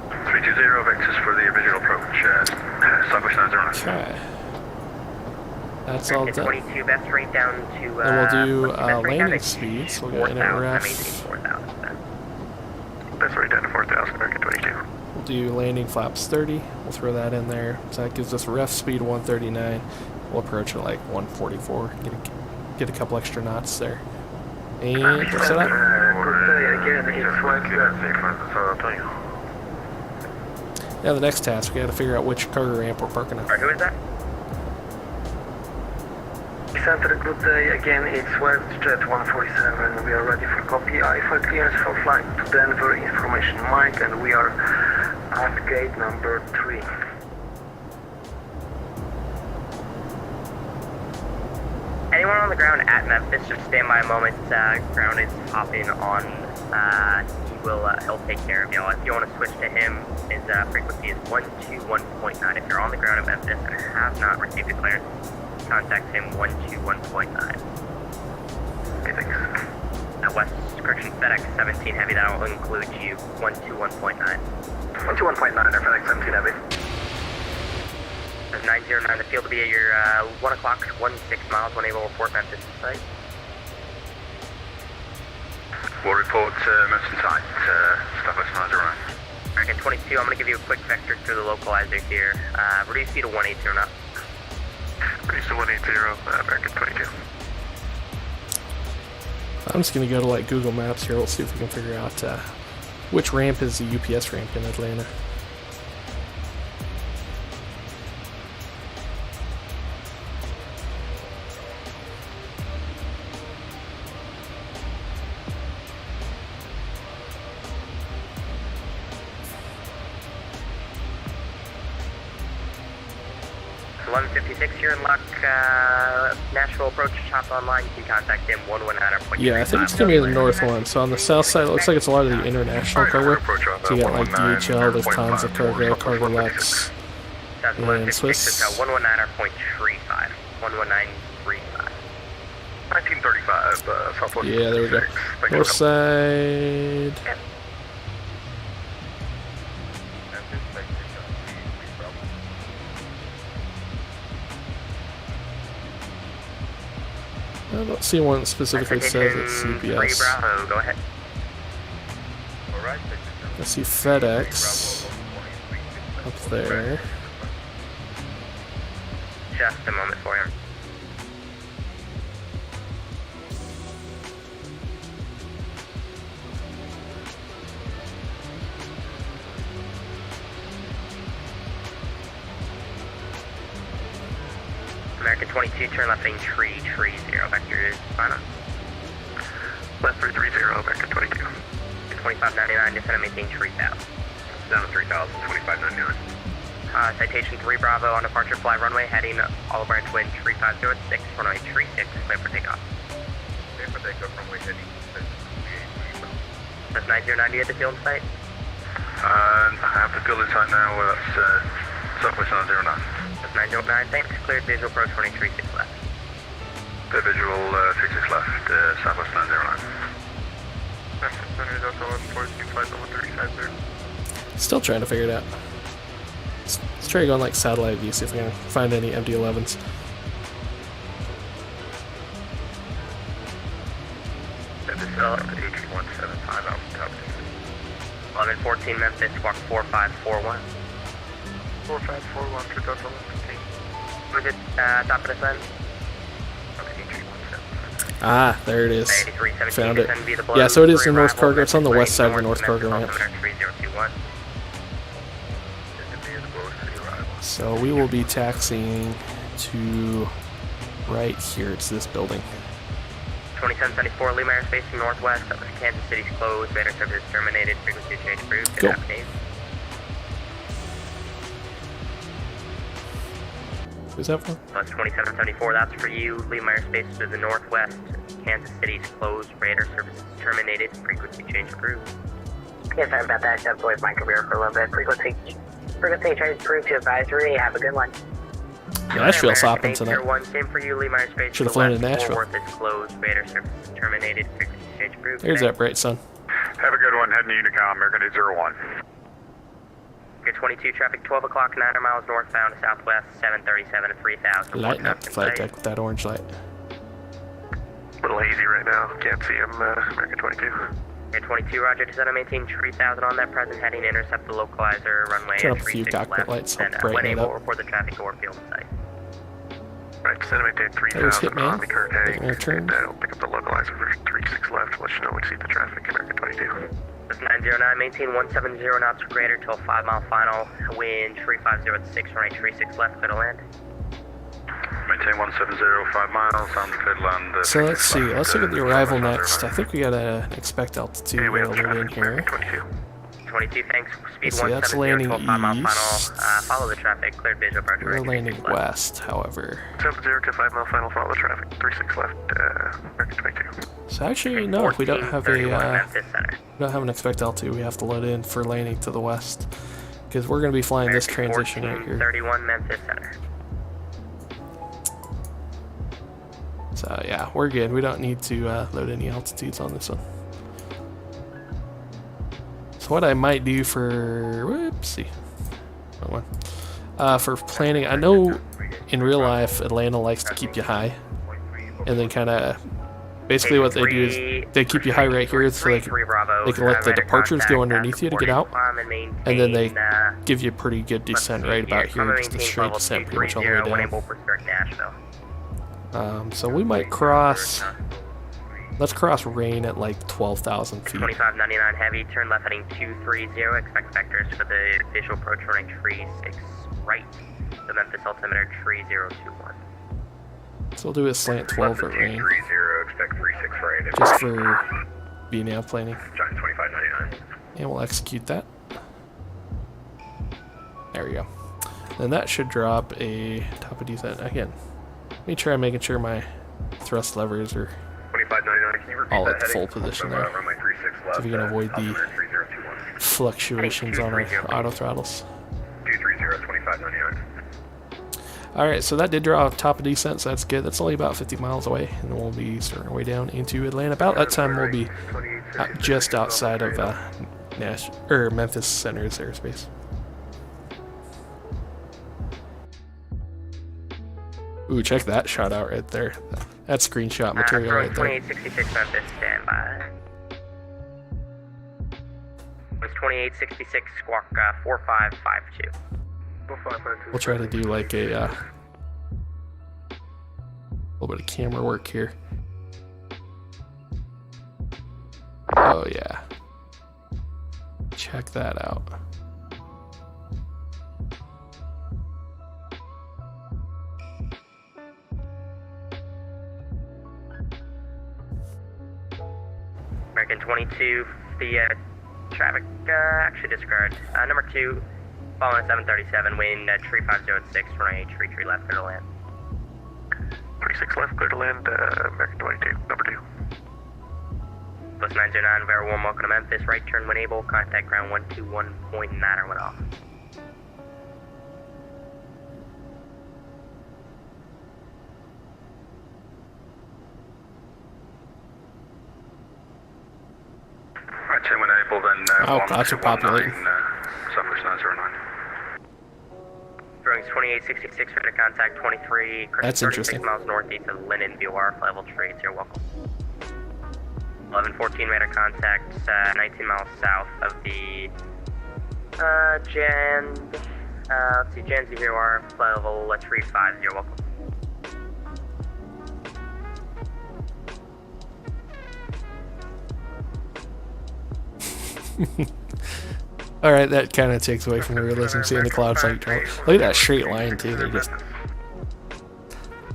320, Vexus for the original approach. Southwest 909. Okay. That's all American done. 22, best rate down to, And we'll do what's the best rate down landing to? speed, so we'll go in at 4,000, ref. amazing, 4,000 then. Best rate down to 4,000, American 22. We'll do landing flaps 30. We'll throw that in there. So that gives us ref speed 139. We'll approach at like 144. Get a couple extra knots there. And we'll set up. Now the next task, we got to figure out which cargo ramp we're parking on. Alright, who is that? Center, good day. Again, it's WestJet 147. We are ready for copy. IFA clearance for flight to Denver. Information Mike, and we are at gate number 3. Anyone on the ground at Memphis, just stand by a moment. Ground is hopping on. He'll take care of you. If you want to switch to him, his frequency is 121.9. If you're on the ground at Memphis and have not received a clearance, contact him 121.9. Okay, thanks. West correction FedEx 17 Heavy, that will include you 121.9. 121.9 or FedEx 17 Heavy. There's 909, the field will be at your 1 o'clock, 16 miles, when able to report Memphis site. We'll report Memphis site, Southwest 909. American 22, I'm going to give you a quick vector through the localizer here. Reduce you to 180 or not. Reduce to 180, American 22. I'm just going to go to like Google Maps here. We'll see if we can figure out which ramp is the UPS ramp in Atlanta. It's 11:56, you're in luck. Nashville approach, chopped online. You can contact him 119. Yeah, I think it's going to be the north one. So on the south side, it looks like it's a lot of the international cargo. So you got like DHL, there's tons of cargo, Cargo Lux, and Swiss. 119.35. 119.35. 1935, Southwest. Yeah, there we go. North side. I don't see one that specifically says it's CPS. Bravo, go ahead. I see FedEx up there. Just a moment for him. American 22, turn left lane 330, vector is final. Left 330, American 22. 2599, descend and maintain 3000. Down to 3000, 2599. Citation 3 Bravo on departure, fly runway, heading Olive Branch wind 3506, runway 36, clear for takeoff. Clear for takeoff, runway heading. That's 9090 at the field site. I have the field site now, that's Southwest 909. That's 909, thanks. Cleared visual approach, runway 36 left. The visual 36 left, Southwest 909. Still trying to figure it out. Let's try going like satellite view, see if we can find any MD-11s. This is 17175 Alpha 1114 Memphis, squawk 4541. 4541 to Delta 1115. Was it top of the sun? Ah, there it is. 8317, Found it. descend via the blow, Yeah, so it is the three North arrival, Cargo. It's on the Memphis west side of the north, North Cargo Memphis, ramp. 3021. So we will be taxiing to right here. It's this building. 2774, Lima airspace from northwest. Kansas City's closed. Radar service terminated. Frequency change approved. Go. Good afternoon. Who's that for? Plus 2774, that's for you. Lima airspace to the northwest. Kansas City's closed. Radar service terminated. Frequency change approved. Yeah, sorry about that. Jumped away from my career for a little bit. Frequency change approved to advisory. Have a good one. Nashville's hopping tonight. Same for you. Lima airspace. Should have flown to Nashville. Fort Worth is closed. Radar service terminated. Frequency change approved. There's that bright sun. Have a good one, heading to Unicom, American 801. Your 22 traffic, 12 o'clock, 9 miles northbound to southwest, 737 to 3000. Lighten up the flight deck with that orange light. A little hazy right now. Can't see him, American 22. Your 22, roger, descend and maintain 3000 on that present heading, intercept the localizer, runway Turn up a few 36 cockpit left, lights, and brighten when it able, up. report the traffic or field site. Right, descend and maintain There's 3000 Hitman. on the current heading. Making a turn. And we'll pick up the localizer for 36 left. Let you know when you see the traffic, American 22. This 909, maintain 170 knots or greater till 5 mile final, wind 3506, runway 36 left, clear to land. Maintain 170, 5 miles, sound clear to land. So let's see. Let's look at the arrival next. I think we got an expect altitude Hey, we have loaded in traffic, here. American 22. 22, thanks. Speed Let's see, that's 170 landing till 5 mile east. final. Follow the traffic, cleared visual approach. We're landing west, however. 70 to 5 mile final, follow the traffic. 36 left, American 22. So actually, no, if we don't have a Memphis Center. we don't have an expect altitude, we have to load in for landing to the west, because we're going to be flying this transition right here. 31 Memphis Center. So yeah, we're good. We don't need to load any altitudes on this one. So what I might do for whoopsie, wrong one. For planning, I know in real life Atlanta likes to keep you high, and then kind of basically what they do is they keep you high right here so they can let the departures go underneath you to get out, and then they give you a pretty good descent right about here, just a straight descent pretty much all the way down. So we might cross. Let's cross rain at like 12,000 feet. 2599 heavy, turn left heading 230, expect vectors for the visual approach running 36 right, the Memphis altimeter 3021. So we'll do a slant 12 at rain, 30, expect 36 right. just for being out planning. Giant 2599. And we'll execute that. There we go. Then that should drop a top of descent. Again, let me try making sure my thrust levers are 2599, can you repeat all that at the full heading? position From, there, runway 36 left, so we can avoid the altimeter 3021. fluctuations on our auto throttles. 230, 2599. Alright, so that did draw top of descent, so that's good. That's only about 50 miles away, and then we'll be starting our way down into Atlanta. About that time, we'll be just outside of Memphis Center's airspace. Ooh, check that shot out right there. That's screenshot material right there. 2866 Memphis, standby. It's 2866, squawk 4552. We'll try to do like a little bit of camera work here. Oh yeah. Check that out. American 22, the traffic actually discard. Number 2, following 737, wind 3506, runway 33 left, clear to land. 36 left, clear to land, American 22, number 2. Plus 909, very warm welcome to Memphis, right turn when able, contact ground 121.9 or went off. Right, when able, then Oh, clouds are populating. Southwest 909. Drawings 2866, ready to contact 23, That's 36 interesting. miles northeast of Linden, VOR, level 3, you're welcome. 1114, radar contact 19 miles south of the let's see, Jan VOR, level 35, you're welcome. Alright, that kind of takes away from the realism, seeing the clouds like look at that straight line too. They're just,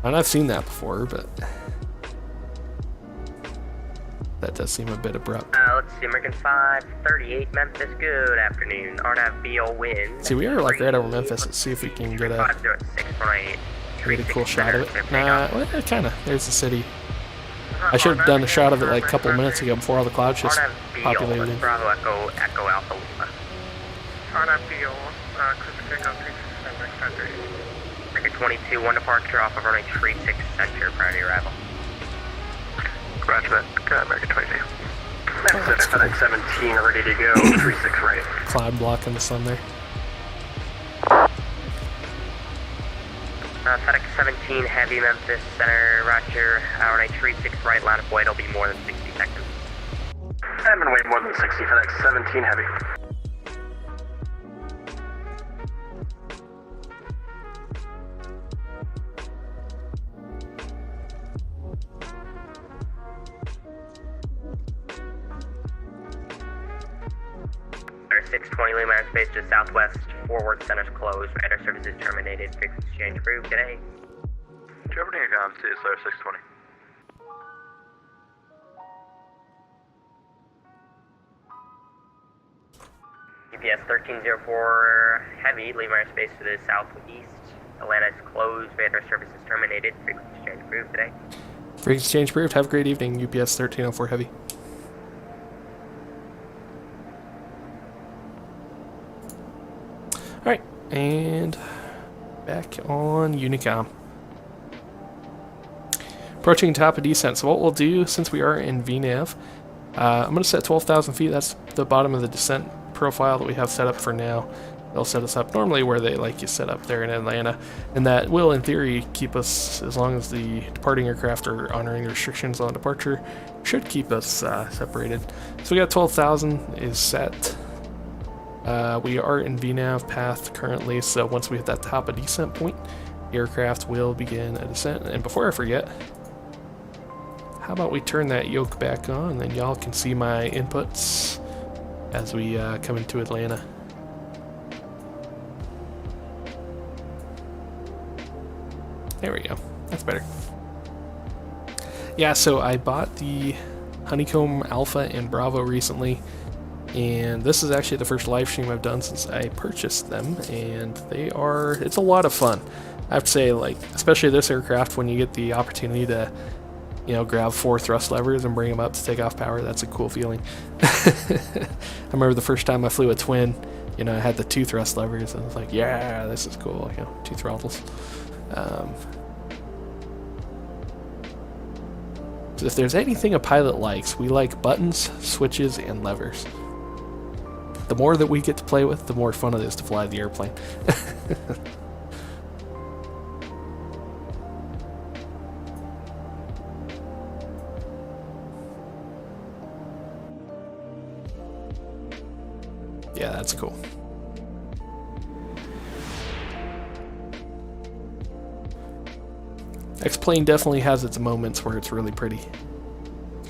and I've seen that before, but that does seem a bit abrupt. Let's see, American 538, Memphis, good afternoon. RNAV BO wind. See, we are like right over Memphis. Let's see if we can get a 506, runway really cool shot of it. Nah, well, kind of. There's the city. I should have done a shot of it like a couple minutes ago before all the clouds just populated in. Bravo Echo Echo Alpha Lima. RNAV BO, cruise takeoff 367, American 22, one departure off of runway 36 center prior to arrival. Roger that, American 22. That's cool. 17, ready to go, 36 right. Cloud blocking the sun there. FedEx 17 Heavy Memphis Center, roger. Runway 36 right, line of way, it'll be more than 60 seconds. I'm gonna wait more than 60, FedEx 17 Heavy. Radar 620 Lima airspace just southwest, forward center's closed, radar services terminated, frequency change approved today. Trevor, your comms, CSR 620. UPS 1304 Heavy, Lima airspace to the southeast. Atlanta is closed, radar services terminated, frequency change approved today. Frequency change approved. Have a great evening, UPS 1304 Heavy. Alright, and back on Unicom. Approaching top of descent. So what we'll do, since we are in VNAV, I'm going to set 12,000 feet. That's the bottom of the descent profile that we have set up for now. They'll set us up normally where they like you set up there in Atlanta, and that will in theory keep us, as long as the departing aircraft are honoring the restrictions on departure, should keep us separated. So we got 12,000 is set. We are in VNAV path currently, so once we hit that top of descent point, the aircraft will begin a descent. And before I forget, how about we turn that yoke back on, and then y'all can see my inputs as we come into Atlanta. There we go. That's better. Yeah, so I bought the Honeycomb Alpha and Bravo recently, and this is actually the first live stream I've done since I purchased them, and it's a lot of fun. I have to say, like, especially this aircraft, when you get the opportunity to, you know, grab 4 thrust levers and bring them up to take off power, that's a cool feeling. I remember the first time I flew a twin, you know, I had the 2 thrust levers, and I was like, yeah, this is cool, you know, 2 throttles. So if there's anything a pilot likes, we like buttons, switches, and levers. The more that we get to play with, the more fun it is to fly the airplane. Yeah, that's cool. X-Plane definitely has its moments where it's really pretty.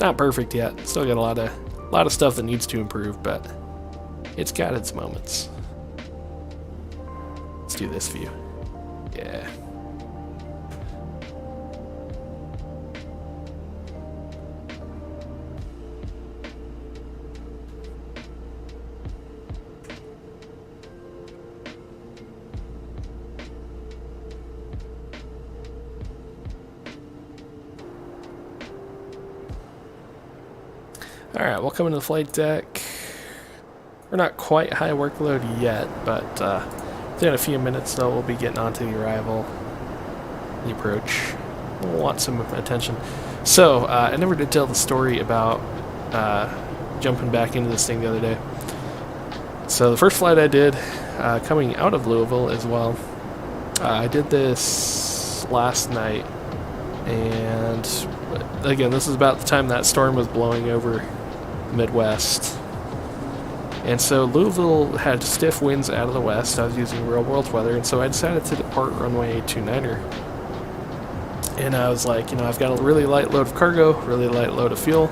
Not perfect yet. Still got a lot of stuff that needs to improve, but it's got its moments. Let's do this view. Yeah. Alright, welcome to the flight deck. We're not quite high workload yet, but within a few minutes though we'll be getting onto the arrival, the approach. We'll want some attention. So, I never did tell the story about jumping back into this thing the other day. So the first flight I did, coming out of Louisville as well, I did this last night, and again, this is about the time that storm was blowing over Midwest. And so Louisville had stiff winds out of the west. I was using real world weather, and so I decided to depart runway 29er. And I was like, you know, I've got a really light load of cargo, really light load of fuel.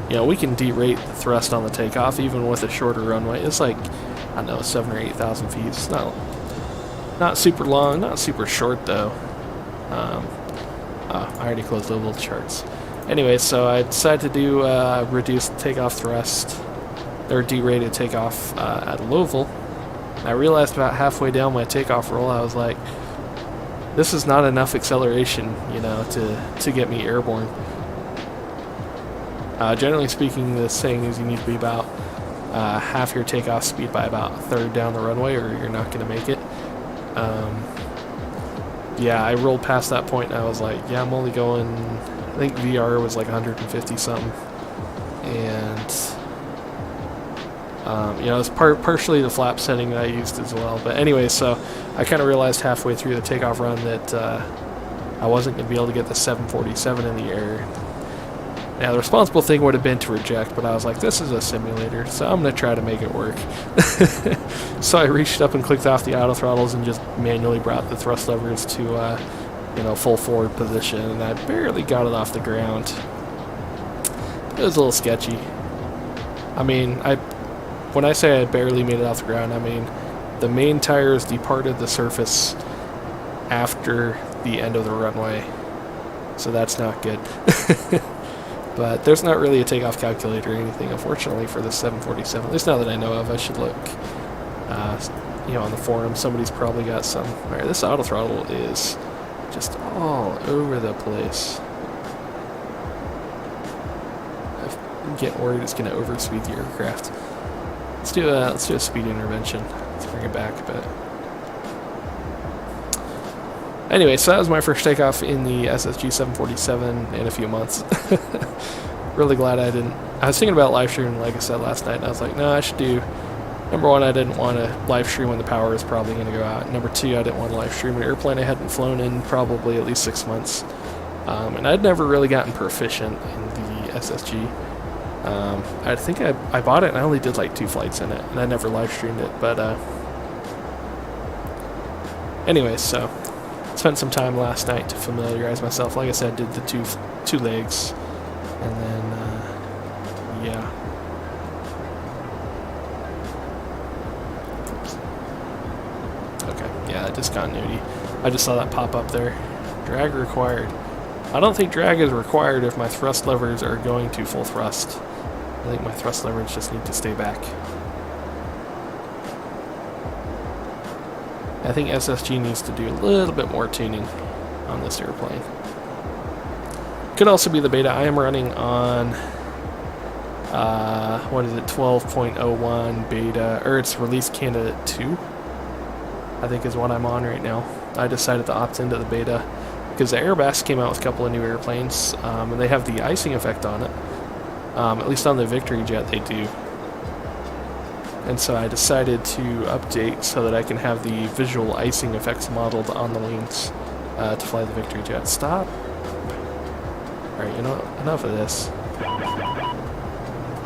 You know, we can derate the thrust on the takeoff even with a shorter runway. It's like, I don't know, 7,000 or 8,000 feet. It's not super long, not super short though. I already closed Louisville charts. Anyway, so I decided to do reduced takeoff thrust, or derated takeoff at Louisville. And I realized about halfway down my takeoff roll, I was like, this is not enough acceleration, you know, to get me airborne. Generally speaking, the saying is you need to be about half your takeoff speed by about a third down the runway, or you're not going to make it. Yeah, I rolled past that point and I was like, yeah, I'm only going, I think VR was like 150 something, and You know, it's partially the flap setting that I used as well. But anyway, so I kind of realized halfway through the takeoff run that I wasn't going to be able to get the 747 in the air. Now, the responsible thing would have been to reject, but I was like, this is a simulator, so I'm going to try to make it work. So I reached up and clicked off the auto throttles and just manually brought the thrust levers to, you know, full forward position, and I barely got it off the ground. It was a little sketchy. I mean, when I say I barely made it off the ground, I mean the main tires departed the surface after the end of the runway, so that's not good. But there's not really a takeoff calculator or anything, unfortunately, for the 747. At least now that I know of. I should look, you know, on the forum. Somebody's probably got some. All right, this auto throttle is just all over the place. I'm getting worried it's going to overspeed the aircraft. Let's do a speed intervention. Let's bring it back a bit. Anyway, so that was my first takeoff in the SSG 747 in a few months. Really glad I didn't. I was thinking about live streaming, like I said last night, and I was like, no, I should do. Number one, I didn't want to live stream when the power is probably going to go out. Number two, I didn't want to live stream an airplane I hadn't flown in probably at least 6 months. And I'd never really gotten proficient in the SSG. I think I bought it and I only did like 2 flights in it, and I never live streamed it. But anyway, so spent some time last night to familiarize myself. Like I said, did the two legs, and then yeah. Okay, yeah, discontinuity. I just saw that pop up there. Drag required. I don't think drag is required if my thrust levers are going to full thrust. I think my thrust levers just need to stay back. I think SSG needs to do a little bit more tuning on this airplane. Could also be the beta. I am running on, what is it, 12.01 beta, or it's release candidate 2, I think is what I'm on right now. I decided to opt into the beta because the Airbus came out with a couple of new airplanes, and they have the icing effect on it. At least on the Victory Jet they do. And so I decided to update so that I can have the visual icing effects modeled on the wings to fly the Victory Jet. Stop. Alright, you know, enough of this.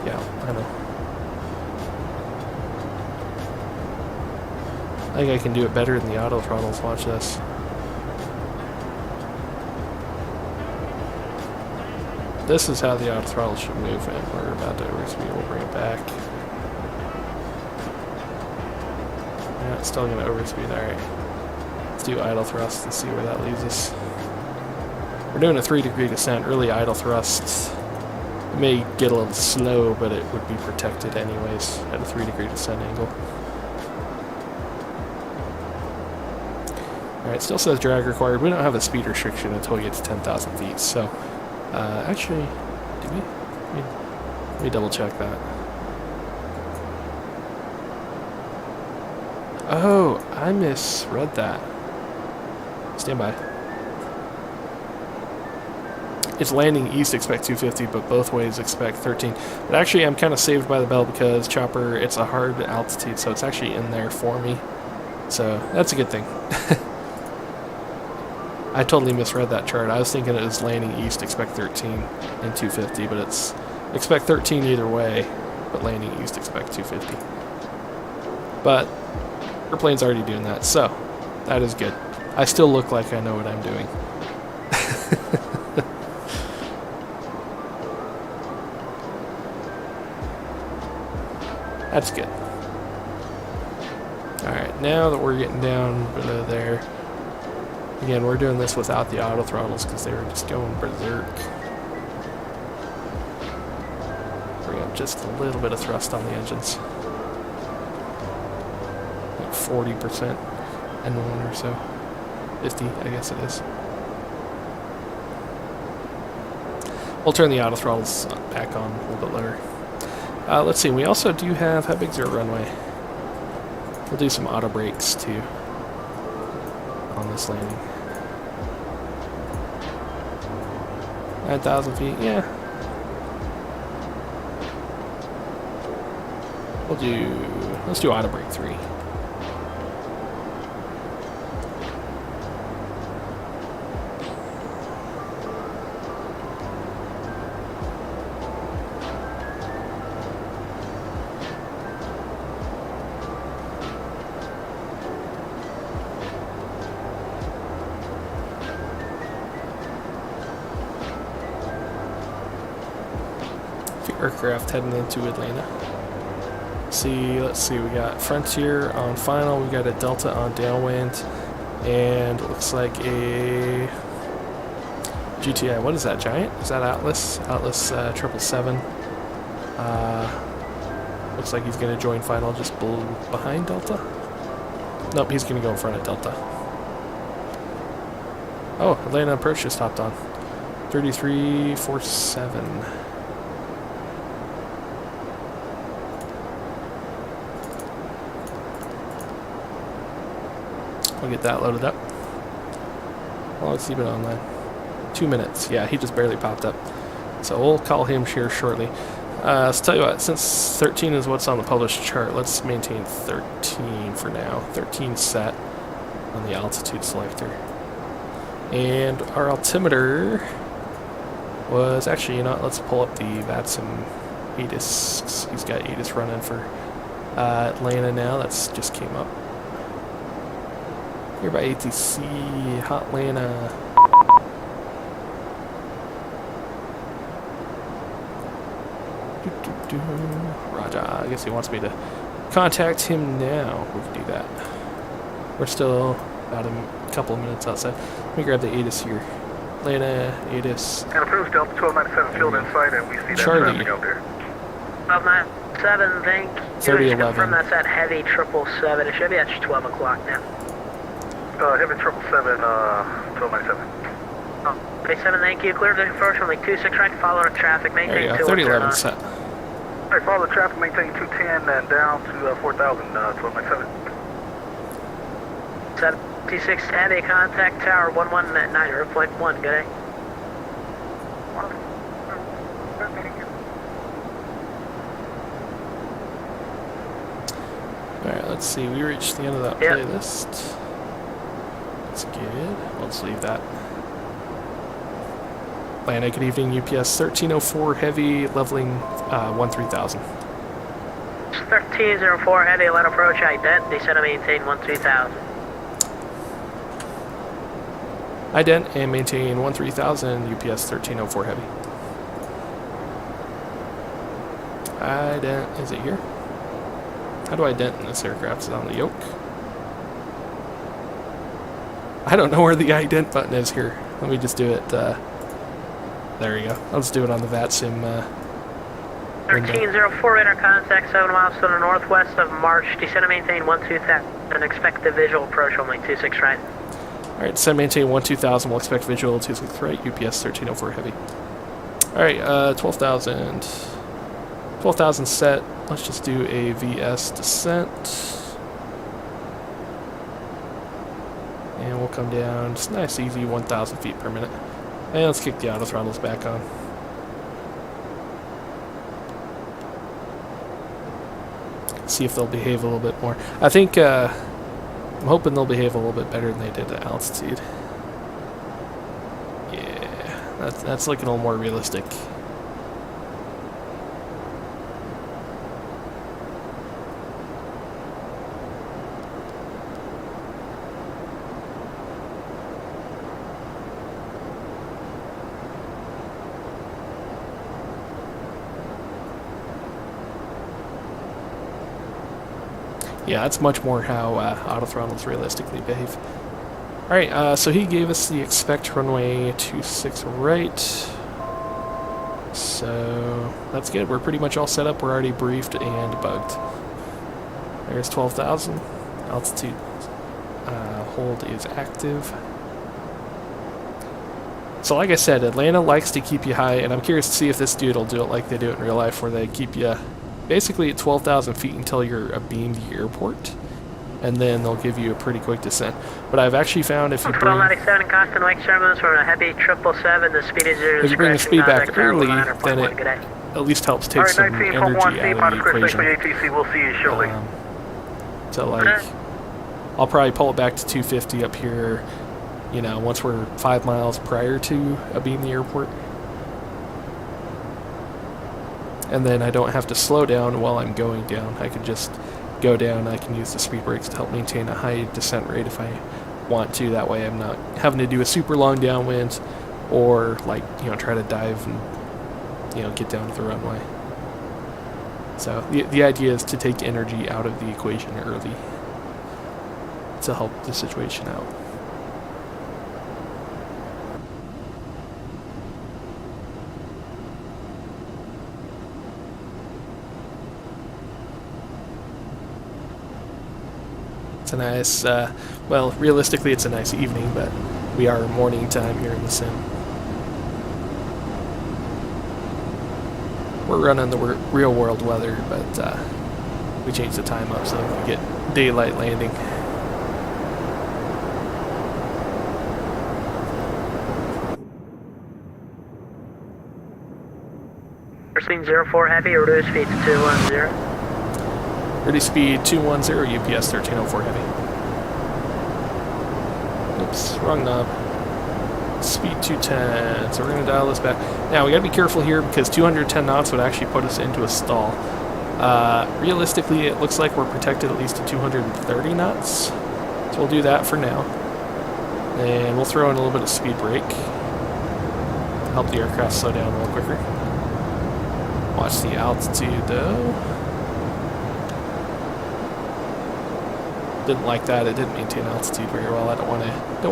Yeah, I know. I think I can do it better than the auto throttles. Watch this. This is how the auto throttle should move, and we're about to overspeed. We'll bring it back. Yeah, it's still going to overspeed. Alright. Let's do idle thrust and see where that leaves us. We're doing a 3-degree descent. Really, idle thrusts. It may get a little slow, but it would be protected anyways at a 3-degree descent angle. Alright, still says drag required. We don't have a speed restriction until we get to 10,000 feet, so actually, do we? Let me double check that. Oh, I misread that. Stand by. It's landing east, expect 250, but both ways expect 13. But actually, I'm kind of saved by the bell because chopper, it's a hard altitude, so it's actually in there for me. So that's a good thing. I totally misread that chart. I was thinking it was landing east, expect 13 and 250, but it's expect 13 either way, but landing east, expect 250. But airplane's already doing that, so that is good. I still look like I know what I'm doing. That's good. Alright, now that we're getting down below there, again, we're doing this without the auto throttles because they were just going berserk. Bring up just a little bit of thrust on the engines. Like 40% N1 or so. 50, I guess it is. We'll turn the auto throttles back on a little bit later. Let's see, we also do have, how big's our runway? We'll do some auto brakes too on this landing. 9,000 feet, yeah. Let's do auto brake 3. Aircraft heading into Atlanta. Let's see, we got Frontier on final, we got a Delta on downwind, and it looks like a GTI. What is that, Giant? Is that Atlas? Atlas 777. Looks like he's going to join final just behind Delta. Nope, he's going to go in front of Delta. Oh, Atlanta approach just hopped on. 3347. We'll get that loaded up. How long has he been online? 2 minutes. Yeah, he just barely popped up. So we'll call him here shortly. Let's tell you what, since 13 is what's on the published chart, let's maintain 13 for now. 13 set on the altitude selector. And our altimeter was actually, you know what, let's pull up the VATSIM ATIS. He's got ATIS running for Atlanta now. That's just came up. Here by ATC, Hotlanta. Roger, I guess he wants me to contact him now. We can do that. We're still about a couple of minutes outside. Let me grab the ATIS here. Atlanta, ATIS. And approved Delta 1297 field inside, and we see that Charlie. traffic out there. 1297, thank you. 3011. Confirm that's that heavy 777. It should be at 12 o'clock now. Heavy 777, 1297. 37, thank you. Clear the approach only 26 right, follow the traffic, There maintain you go, 3011 set. Alright, follow the traffic, maintain 210 and down to 4000, 1297. 76 heavy, contact tower 119 at 0.1, good day. Alright, let's see, we reached the end of that playlist. That's good. Let's leave that. Atlanta, good evening, UPS 1304 heavy, leveling 13,000. 1304 heavy, let approach ident, descend and maintain 13,000. Ident and maintain 13,000, UPS 1304 heavy. Ident, is it here? How do I dent in this aircraft? Is it on the yoke? I don't know where the ident button is here. Let me just do it. There you go. I'll just do it on the VATSIM. 1304 radar contact 7 miles to the northwest of March. Descend and maintain 12,000 and expect the visual approach only 26 right. Alright, descend maintain 12,000. We'll expect visual 26 right. UPS 1304 heavy. Alright, 12,000. 12,000 set. Let's just do a VS descent. And we'll come down, just nice, easy, 1,000 feet per minute. And let's kick the auto throttles back on. See if they'll behave a little bit more. I think, I'm hoping they'll behave a little bit better than they did at altitude. Yeah, that's looking a little more realistic. Yeah, that's much more how auto throttles realistically behave. Alright, so he gave us the expect runway 26 right. So that's good. We're pretty much all set up. We're already briefed and bugged. There's 12,000. Altitude hold is active. So like I said, Atlanta likes to keep you high, and I'm curious to see if this dude will do it like they do it in real life, where they keep you basically at 12,000 feet until you're abeam the airport, and then they'll give you a pretty quick descent. But I've actually found if you bring 1297 constant wake turbulence from a heavy 777, the speed is 0. if you bring the speed back early, then at least helps take Alright, some 19 energy from 1 out C, of the minus square equation. ATC, we'll see you shortly. So like, I'll probably pull it back to 250 up here, you know, once we're 5 miles prior to being the airport. And then I don't have to slow down while I'm going down. I can just go down. I can use the speed brakes to help maintain a high descent rate if I want to. That way I'm not having to do a super long downwind or like, you know, try to dive and, you know, get down to the runway. So the idea is to take energy out of the equation early to help the situation out. It's a nice, well, realistically it's a nice evening, but we are morning time here in the sim. We're running the real world weather, but we changed the time up so we get daylight landing. Pursuing 04 heavy, reduce speed to 210. Ready speed 210, UPS 1304 heavy. Oops, wrong knob. Speed 210, so we're going to dial this back. Now, we got to be careful here because 210 knots would actually put us into a stall. Realistically, it looks like we're protected at least to 230 knots. So we'll do that for now. And we'll throw in a little bit of speed brake. Help the aircraft slow down a little quicker. Watch the altitude though. Didn't like that. It didn't maintain altitude very well. I don't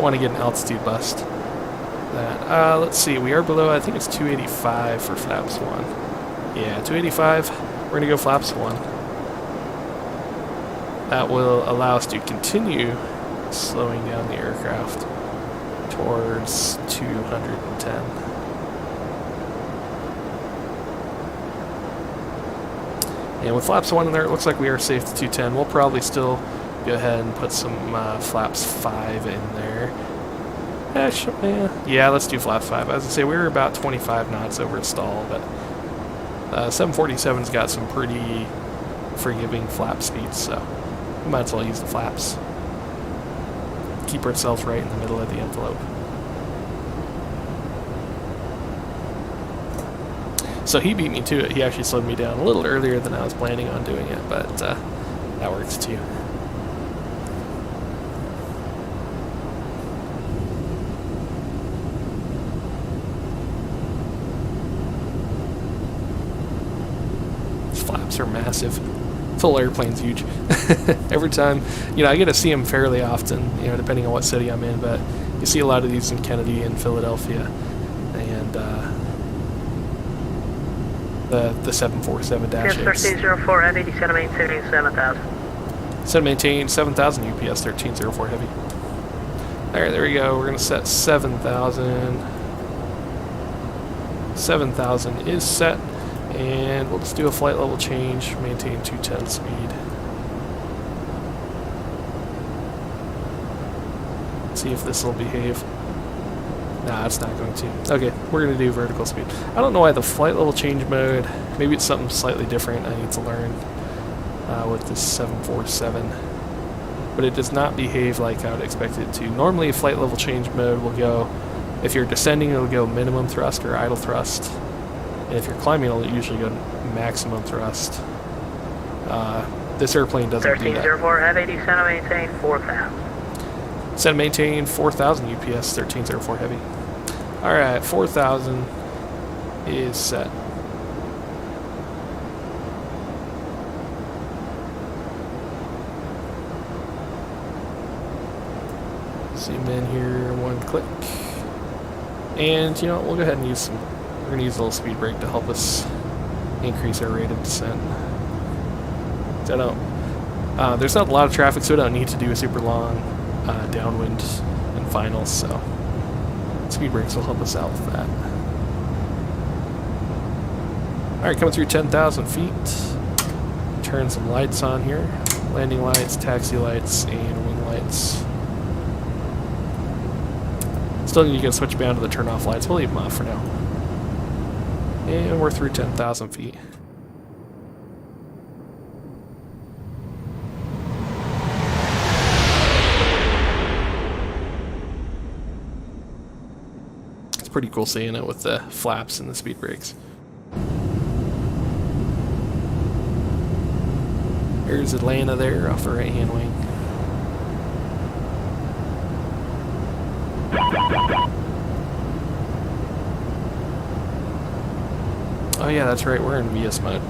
want to get an altitude bust. That let's see. We are below. I think it's 285 for flaps 1. Yeah, 285. We're gonna go flaps 1. That will allow us to continue slowing down the aircraft towards 210. And with flaps 1 in there, it looks like we are safe to 210. We'll probably still go ahead and put some flaps 5 in there. Yeah, let's do flaps 5. As I say, we were about 25 knots over its stall, but 747's got some pretty forgiving flap speeds, so we might as well use the flaps. Keep ourselves right in the middle of the envelope. So he beat me to it. He actually slowed me down a little earlier than I was planning on doing it, but that works too. These flaps are massive. Full airplane's huge. Every time, you know, I get to see them fairly often, you know, depending on what city I'm in, but you see a lot of these in Kennedy and Philadelphia, and the 747-8s. Yes, 1304 heavy, descend and maintain 7,000. Descend and maintain 7,000, UPS 1304 heavy. Alright, there we go. We're going to set 7,000. 7,000 is set, and we'll just do a flight level change, maintain 210 speed. See if this will behave. Nah, it's not going to. Okay, we're going to do vertical speed. I don't know why the flight level change mode, maybe it's something slightly different I need to learn with this 747. But it does not behave like I would expect it to. Normally, flight level change mode will go, if you're descending, it'll go minimum thrust or idle thrust. And if you're climbing, it'll usually go maximum thrust. This airplane doesn't do that. 1304 heavy, descend and maintain 4,000. Descend and maintain 4,000, UPS 1304 heavy. Alright, 4,000 is set. Zoom in here, one click. And, you know, we'll go ahead and use some, we're going to use a little speed brake to help us increase our rate of descent. So I don't, there's not a lot of traffic, so we don't need to do a super long downwind and finals, so speed brakes will help us out with that. Alright, coming through 10,000 feet. Turn some lights on here. Landing lights, taxi lights, and wing lights. Still need to get switch down to the turn off lights. We'll leave them off for now. And we're through 10,000 feet. It's pretty cool seeing it with the flaps and the speed brakes. There's Atlanta there off the right-hand wing. Oh yeah, that's right, we're in VS mode.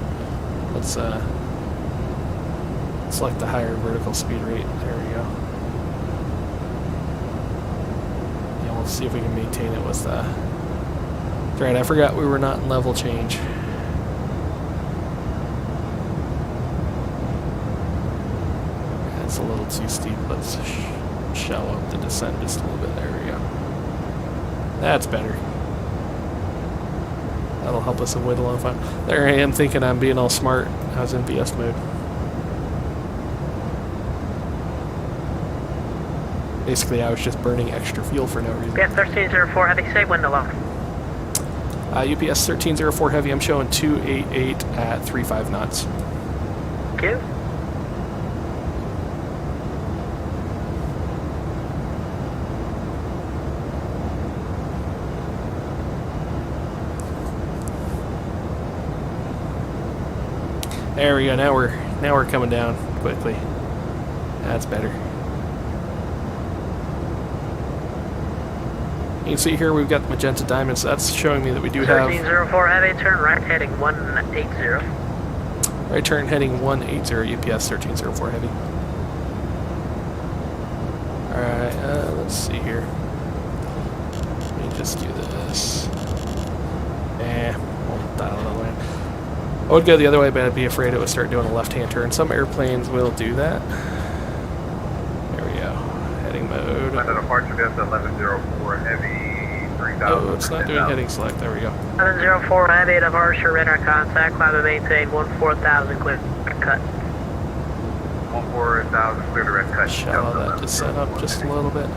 Let's select the higher vertical speed rate. There we go. Yeah, we'll see if we can maintain it with that's right, I forgot we were not in level change. It's a little too steep. Let's shallow up the descent just a little bit. There we go. That's better. That'll help us avoid the long fun. There I am thinking I'm being all smart. I was in VS mode. Basically, I was just burning extra fuel for no reason. UPS 1304, heavy, say window lock. UPS 1304 heavy, I'm showing 288 at 35 knots. Thank you. There we go. Now we're coming down quickly. That's better. You can see here we've got the magenta diamonds. That's showing me that we do have 1304 heavy, turn right heading 180. right turn heading 180 UPS 1304 heavy. All right, let's see here. Let me just do this. We'll dial it all the way. I would go the other way, but I'd be afraid it would start doing a left-hand turn. Some airplanes will do that. There we go. Heading mode. Departure desk 1104 heavy 3000. Oh, it's not doing heading select. There we go. 1104 heavy, departure, radar contact, climb and maintain 14,000, clear cut. 14,000, clear direct cut. Shallow that descent up just a little bit.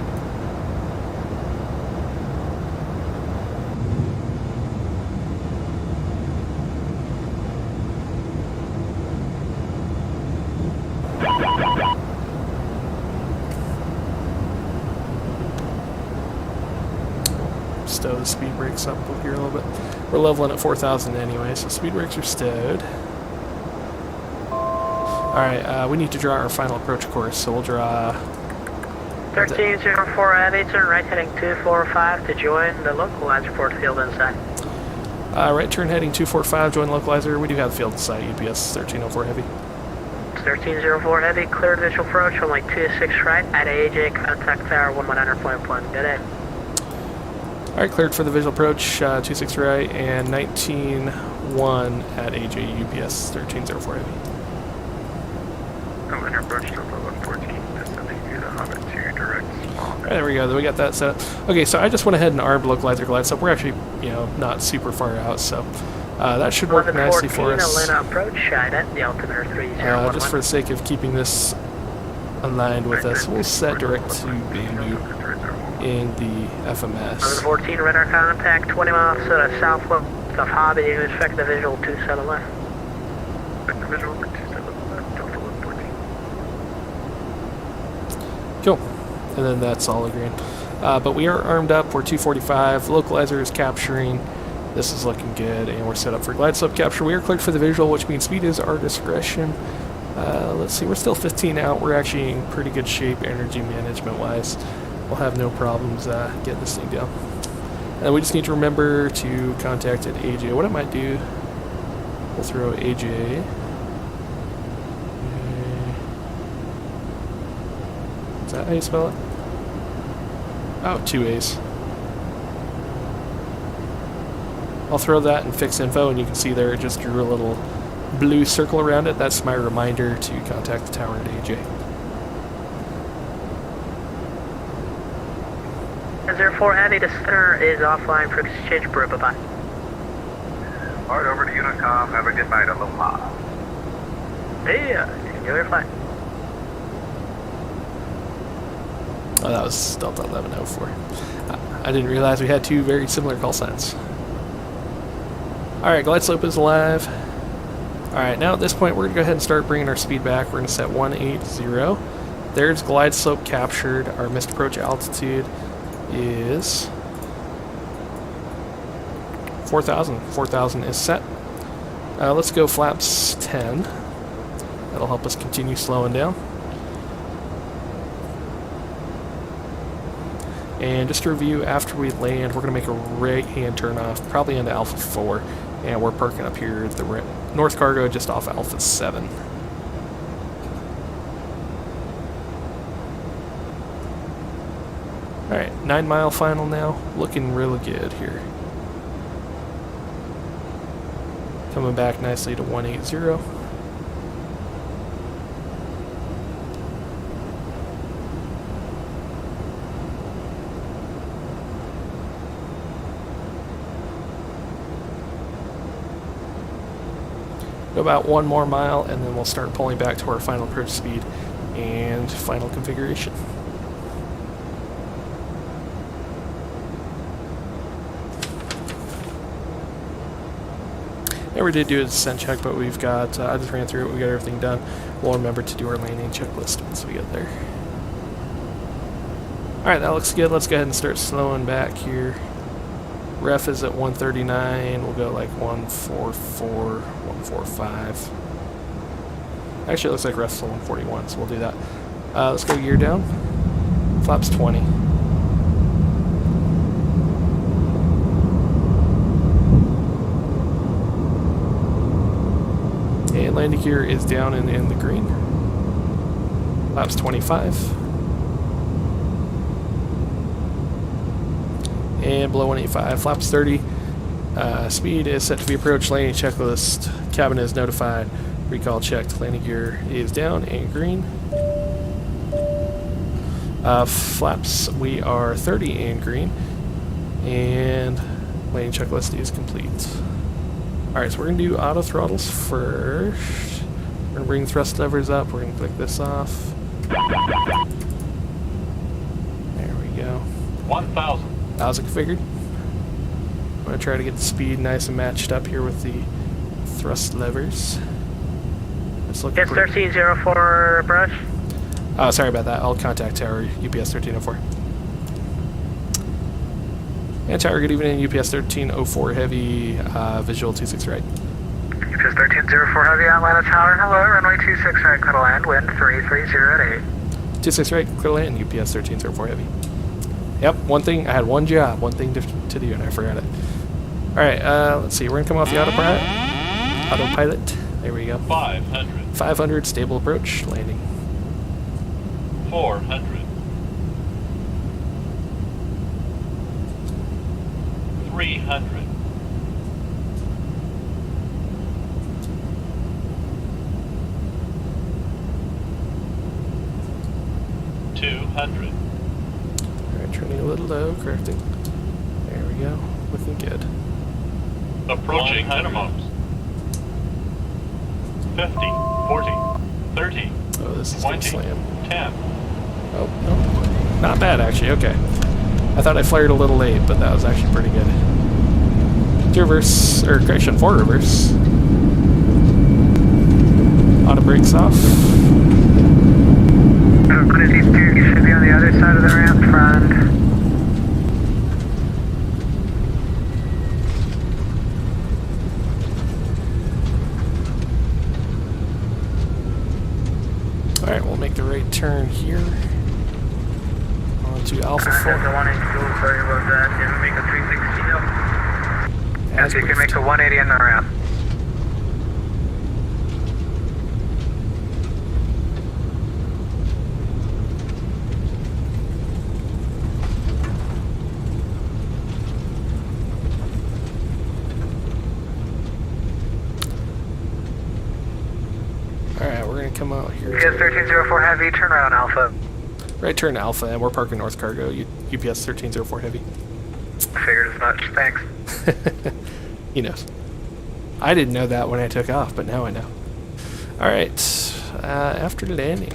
Stow the speed brakes up here a little bit. We're leveling at 4,000 anyway, so speed brakes are stowed. Alright, we need to draw our final approach course, so we'll draw 1304 heavy, turn right heading 245 to join the localizer port field inside. right turn heading 245, join localizer. We do have field in sight, UPS 1304 heavy. 1304 heavy, cleared visual approach, runway 26 right, at AJ, contact tower 119.1, good day. Alright, cleared for the visual approach, 26 right, and 19-1 at AJ, UPS 1304 heavy. I'm in approach to 1114, descending via the Hobbit 2 direct. Alright, there we go, we got that set up. Okay, so I just went ahead and armed localizer glide stuff. We're actually, not super far out, so that should work nicely for us. Atlanta approach, at the altimeter 3011. Just for the sake of keeping this aligned with us, we'll set direct to Bamboo in the FMS. 14 radar contact, 20 miles to the southwest of Hobby, you expect the visual 27 left. Expect the visual for 27 left, Delta 114. Cool. And then that's all agreed. But we are armed up, we're 245, localizer is capturing, this is looking good, and we're set up for glide slope capture. We are cleared for the visual, which means speed is our discretion. Let's see, we're still 15 out, we're actually in pretty good shape energy management wise. We'll have no problems getting this thing down. And we just need to remember to contact at AJ. What I might do, we'll throw AJ. Is that how you spell it? Oh, 2 A's. I'll throw that in fix info, and you can see there it just drew a little blue circle around it. That's my reminder to contact the tower at AJ. 04 heavy, the center is offline for exchange, bro, bye-bye. Alright, over to Unicom, have a good night, aloha. Yeah, enjoy your flight. Oh, that was Delta 1104. I didn't realize we had two very similar call signs. Alright, glide slope is alive. Alright, now at this point we're going to go ahead and start bringing our speed back. We're going to set 180. There's glide slope captured. Our missed approach altitude is 4,000. 4,000 is set. Let's go flaps 10. That'll help us continue slowing down. And just to review, after we land, we're going to make a right-hand turn off, probably into Alpha 4. And we're parking up here at the North Cargo just off Alpha 7. Alright, 9 mile final now. Looking really good here. Coming back nicely to 180. Go about 1 more mile and then we'll start pulling back to our final approach speed and final configuration. Never did do a descent check, but we've got, I just ran through it, we got everything done. We'll remember to do our landing checklist once we get there. Alright, that looks good. Let's go ahead and start slowing back here. Ref is at 139, we'll go like 144, 145. Actually, it looks like ref's still 141, so we'll do that. Let's go gear down. Flaps 20. And landing gear is down and in the green. Flaps 25. And below 185, flaps 30. Speed is set to be approached. Landing checklist. Cabin is notified. Recall checked. Landing gear is down and green. Flaps, we are 30 and green. And landing checklist is complete. Alright, so we're going to do auto throttles first. We're going to bring thrust levers up. We're going to click this off. There we go. 1,000. How's it configured? I'm going to try to get the speed nice and matched up here with the thrust levers. It's looking Yes, 1304 brush. Oh, sorry about that. I'll contact tower UPS 1304. And tower, good evening. UPS 1304 heavy, visual 26 right. UPS 1304 heavy, Atlanta Tower. Hello, runway 26 right, clear to land, wind 330 at 8. 26 right, clear to land, UPS 1304 heavy. Yep, one thing, I had one job, one thing to do, and I forgot it. Alright, let's see, we're going to come off the autopilot. There we go. 500. 500, stable approach, landing. 400. 300. 200. Alright, turning a little low, correcting. There we go, looking good. Approaching minimums. 50, 40, 30, Oh, this is going 20, to slam. 10. Oh, no. Not bad, actually, okay. I thought I flared a little late, but that was actually pretty good. To reverse, or correction, for reverse. Auto brakes off. These two, you should be on the other side of the ramp front. Alright, we'll make the right turn here. Onto Alpha 4. The 180, sorry about that. Can we make a 360 now? Yes, you can make a 180 in the ramp. Alright, we're going to come out here. UPS 1304 heavy, turn around Alpha. Right turn Alpha, and we're parking North Cargo, UPS 1304 heavy. Figured as much, thanks. He knows. I didn't know that when I took off, but now I know. Alright, after landing.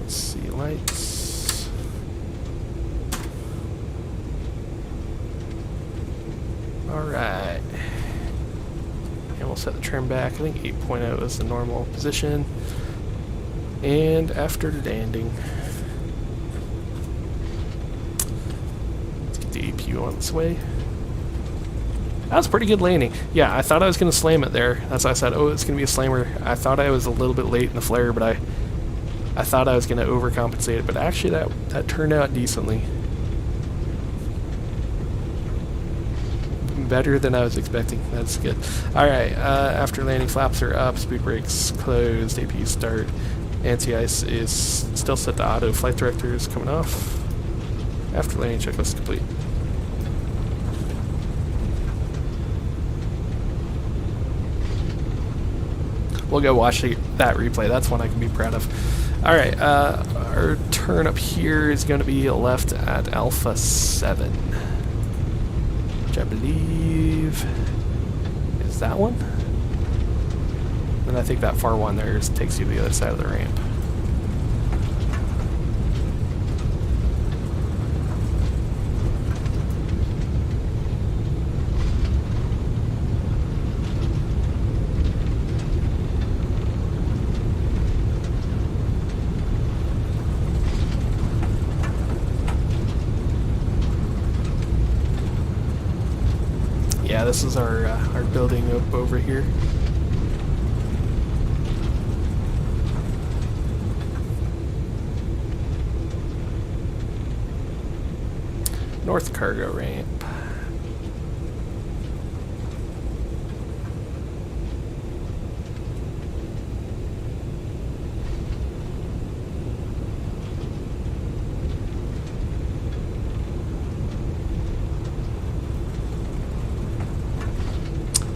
Let's see, lights. Alright. And we'll set the trim back. I think 8.0 is the normal position. And after landing, let's get the APU on its way. That was a pretty good landing. Yeah, I thought I was going to slam it there. That's why I said, oh, it's going to be a slammer. I thought I was a little bit late in the flare, but I thought I was going to overcompensate it. But actually, that turned out decently. Better than I was expecting. That's good. Alright, after landing, flaps are up, speed brakes closed, APU start. Anti-ice is still set to auto. Flight director is coming off. After landing, checklist complete. We'll go watch that replay. That's one I can be proud of. Alright, our turn up here is going to be left at Alpha 7. Which I believe is that one. And I think that far one there takes you to the other side of the ramp. Yeah, this is our building up over here. North cargo ramp.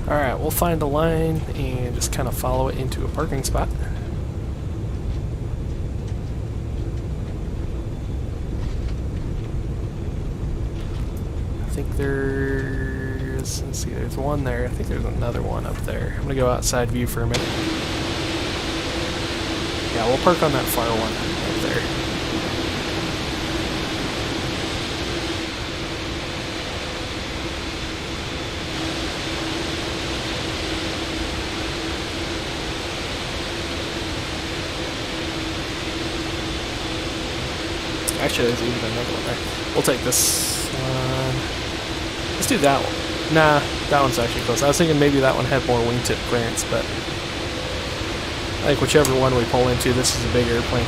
Alright, we'll find a line and just kind of follow it into a parking spot. I think there's, let's see, there's one there. I think there's another one up there. I'm gonna go outside view for a minute. Yeah, we'll park on that far one up there. Actually, there's even another one there. We'll take this one. Let's do that one. Nah, that one's actually close. I was thinking maybe that one had more wingtip clearance, but I think whichever one we pull into, this is a big airplane.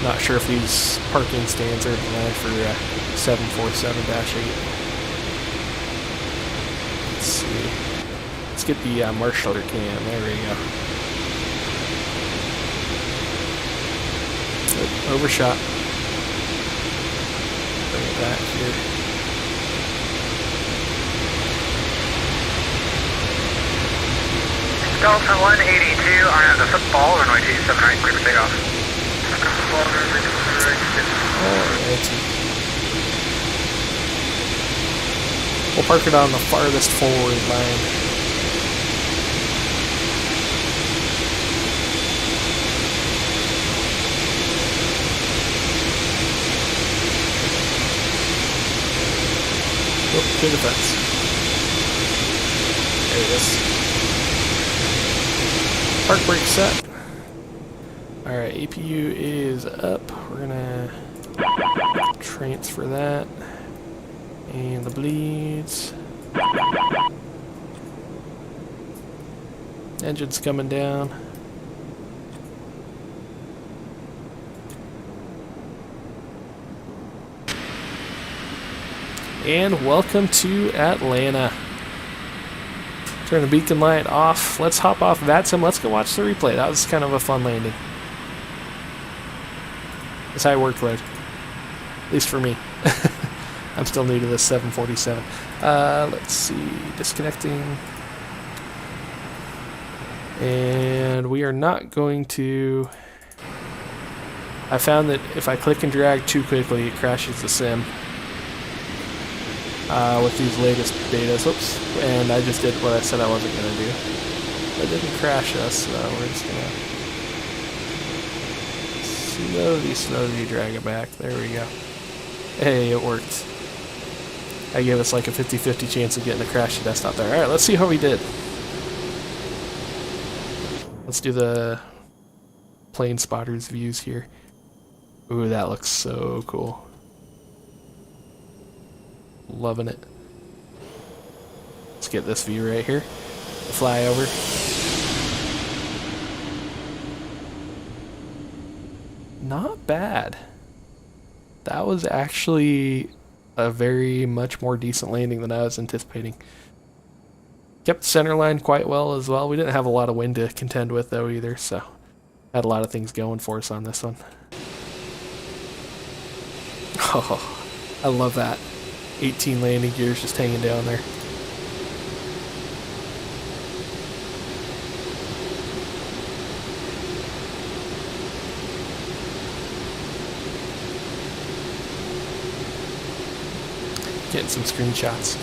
Not sure if these parking stands are designed for 747-8. Let's see. Let's get the marshaller cam. There we go. Overshot. Bring it back here. Delta 182 on the football, runway 279, clear for takeoff. Alrighty. We'll park it on the farthest forward line. To the fence. There it is. Park brake set. Alright, APU is up. We're gonna transfer that. And the bleeds. Engine's coming down. And welcome to Atlanta. Turn the beacon light off. Let's hop off that sim. Let's go watch the replay. That was kind of a fun landing. It's high workload. At least for me. I'm still new to this 747. Let's see. Disconnecting. And we are not going to... I found that if I click and drag too quickly, it crashes the sim. With these latest betas. Oops. And I just did what I said I wasn't going to do. It didn't crash us, so we're just going to slowly drag it back. There we go. Hey, it worked. I gave us like a 50-50 chance of getting a crash test out there. Alright, let's see how we did. Let's do the plane spotters views here. Ooh, that looks so cool. Loving it. Let's get this view right here. The flyover. Not bad. That was actually a very much more decent landing than I was anticipating. Kept the center line quite well as well. We didn't have a lot of wind to contend with though either, so had a lot of things going for us on this one. Oh, I love that. 18 landing gears just hanging down there. Getting some screenshots.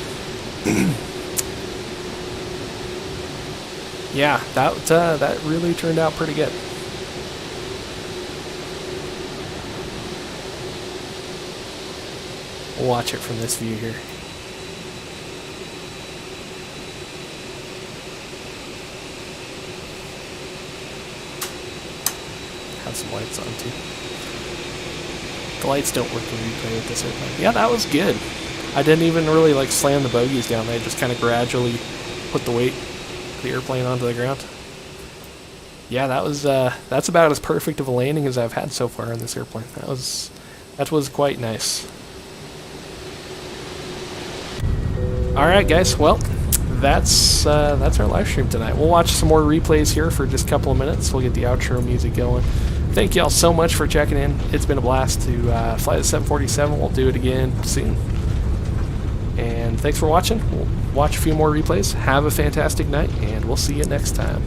Yeah, that really turned out pretty good. We'll watch it from this view here. Have some lights on too. The lights don't work in replay with this airplane. Yeah, that was good. I didn't even really like slam the bogies down. I just kind of gradually put the weight of the airplane onto the ground. Yeah, that was that's about as perfect of a landing as I've had so far on this airplane. That was quite nice. All right, guys. Well, that's our live stream tonight. We'll watch some more replays here for just a couple of minutes. We'll get the outro music going. Thank y'all so much for checking in. It's been a blast to fly the 747. We'll do it again soon. And thanks for watching. We'll watch a few more replays. Have a fantastic night, and we'll see you next time.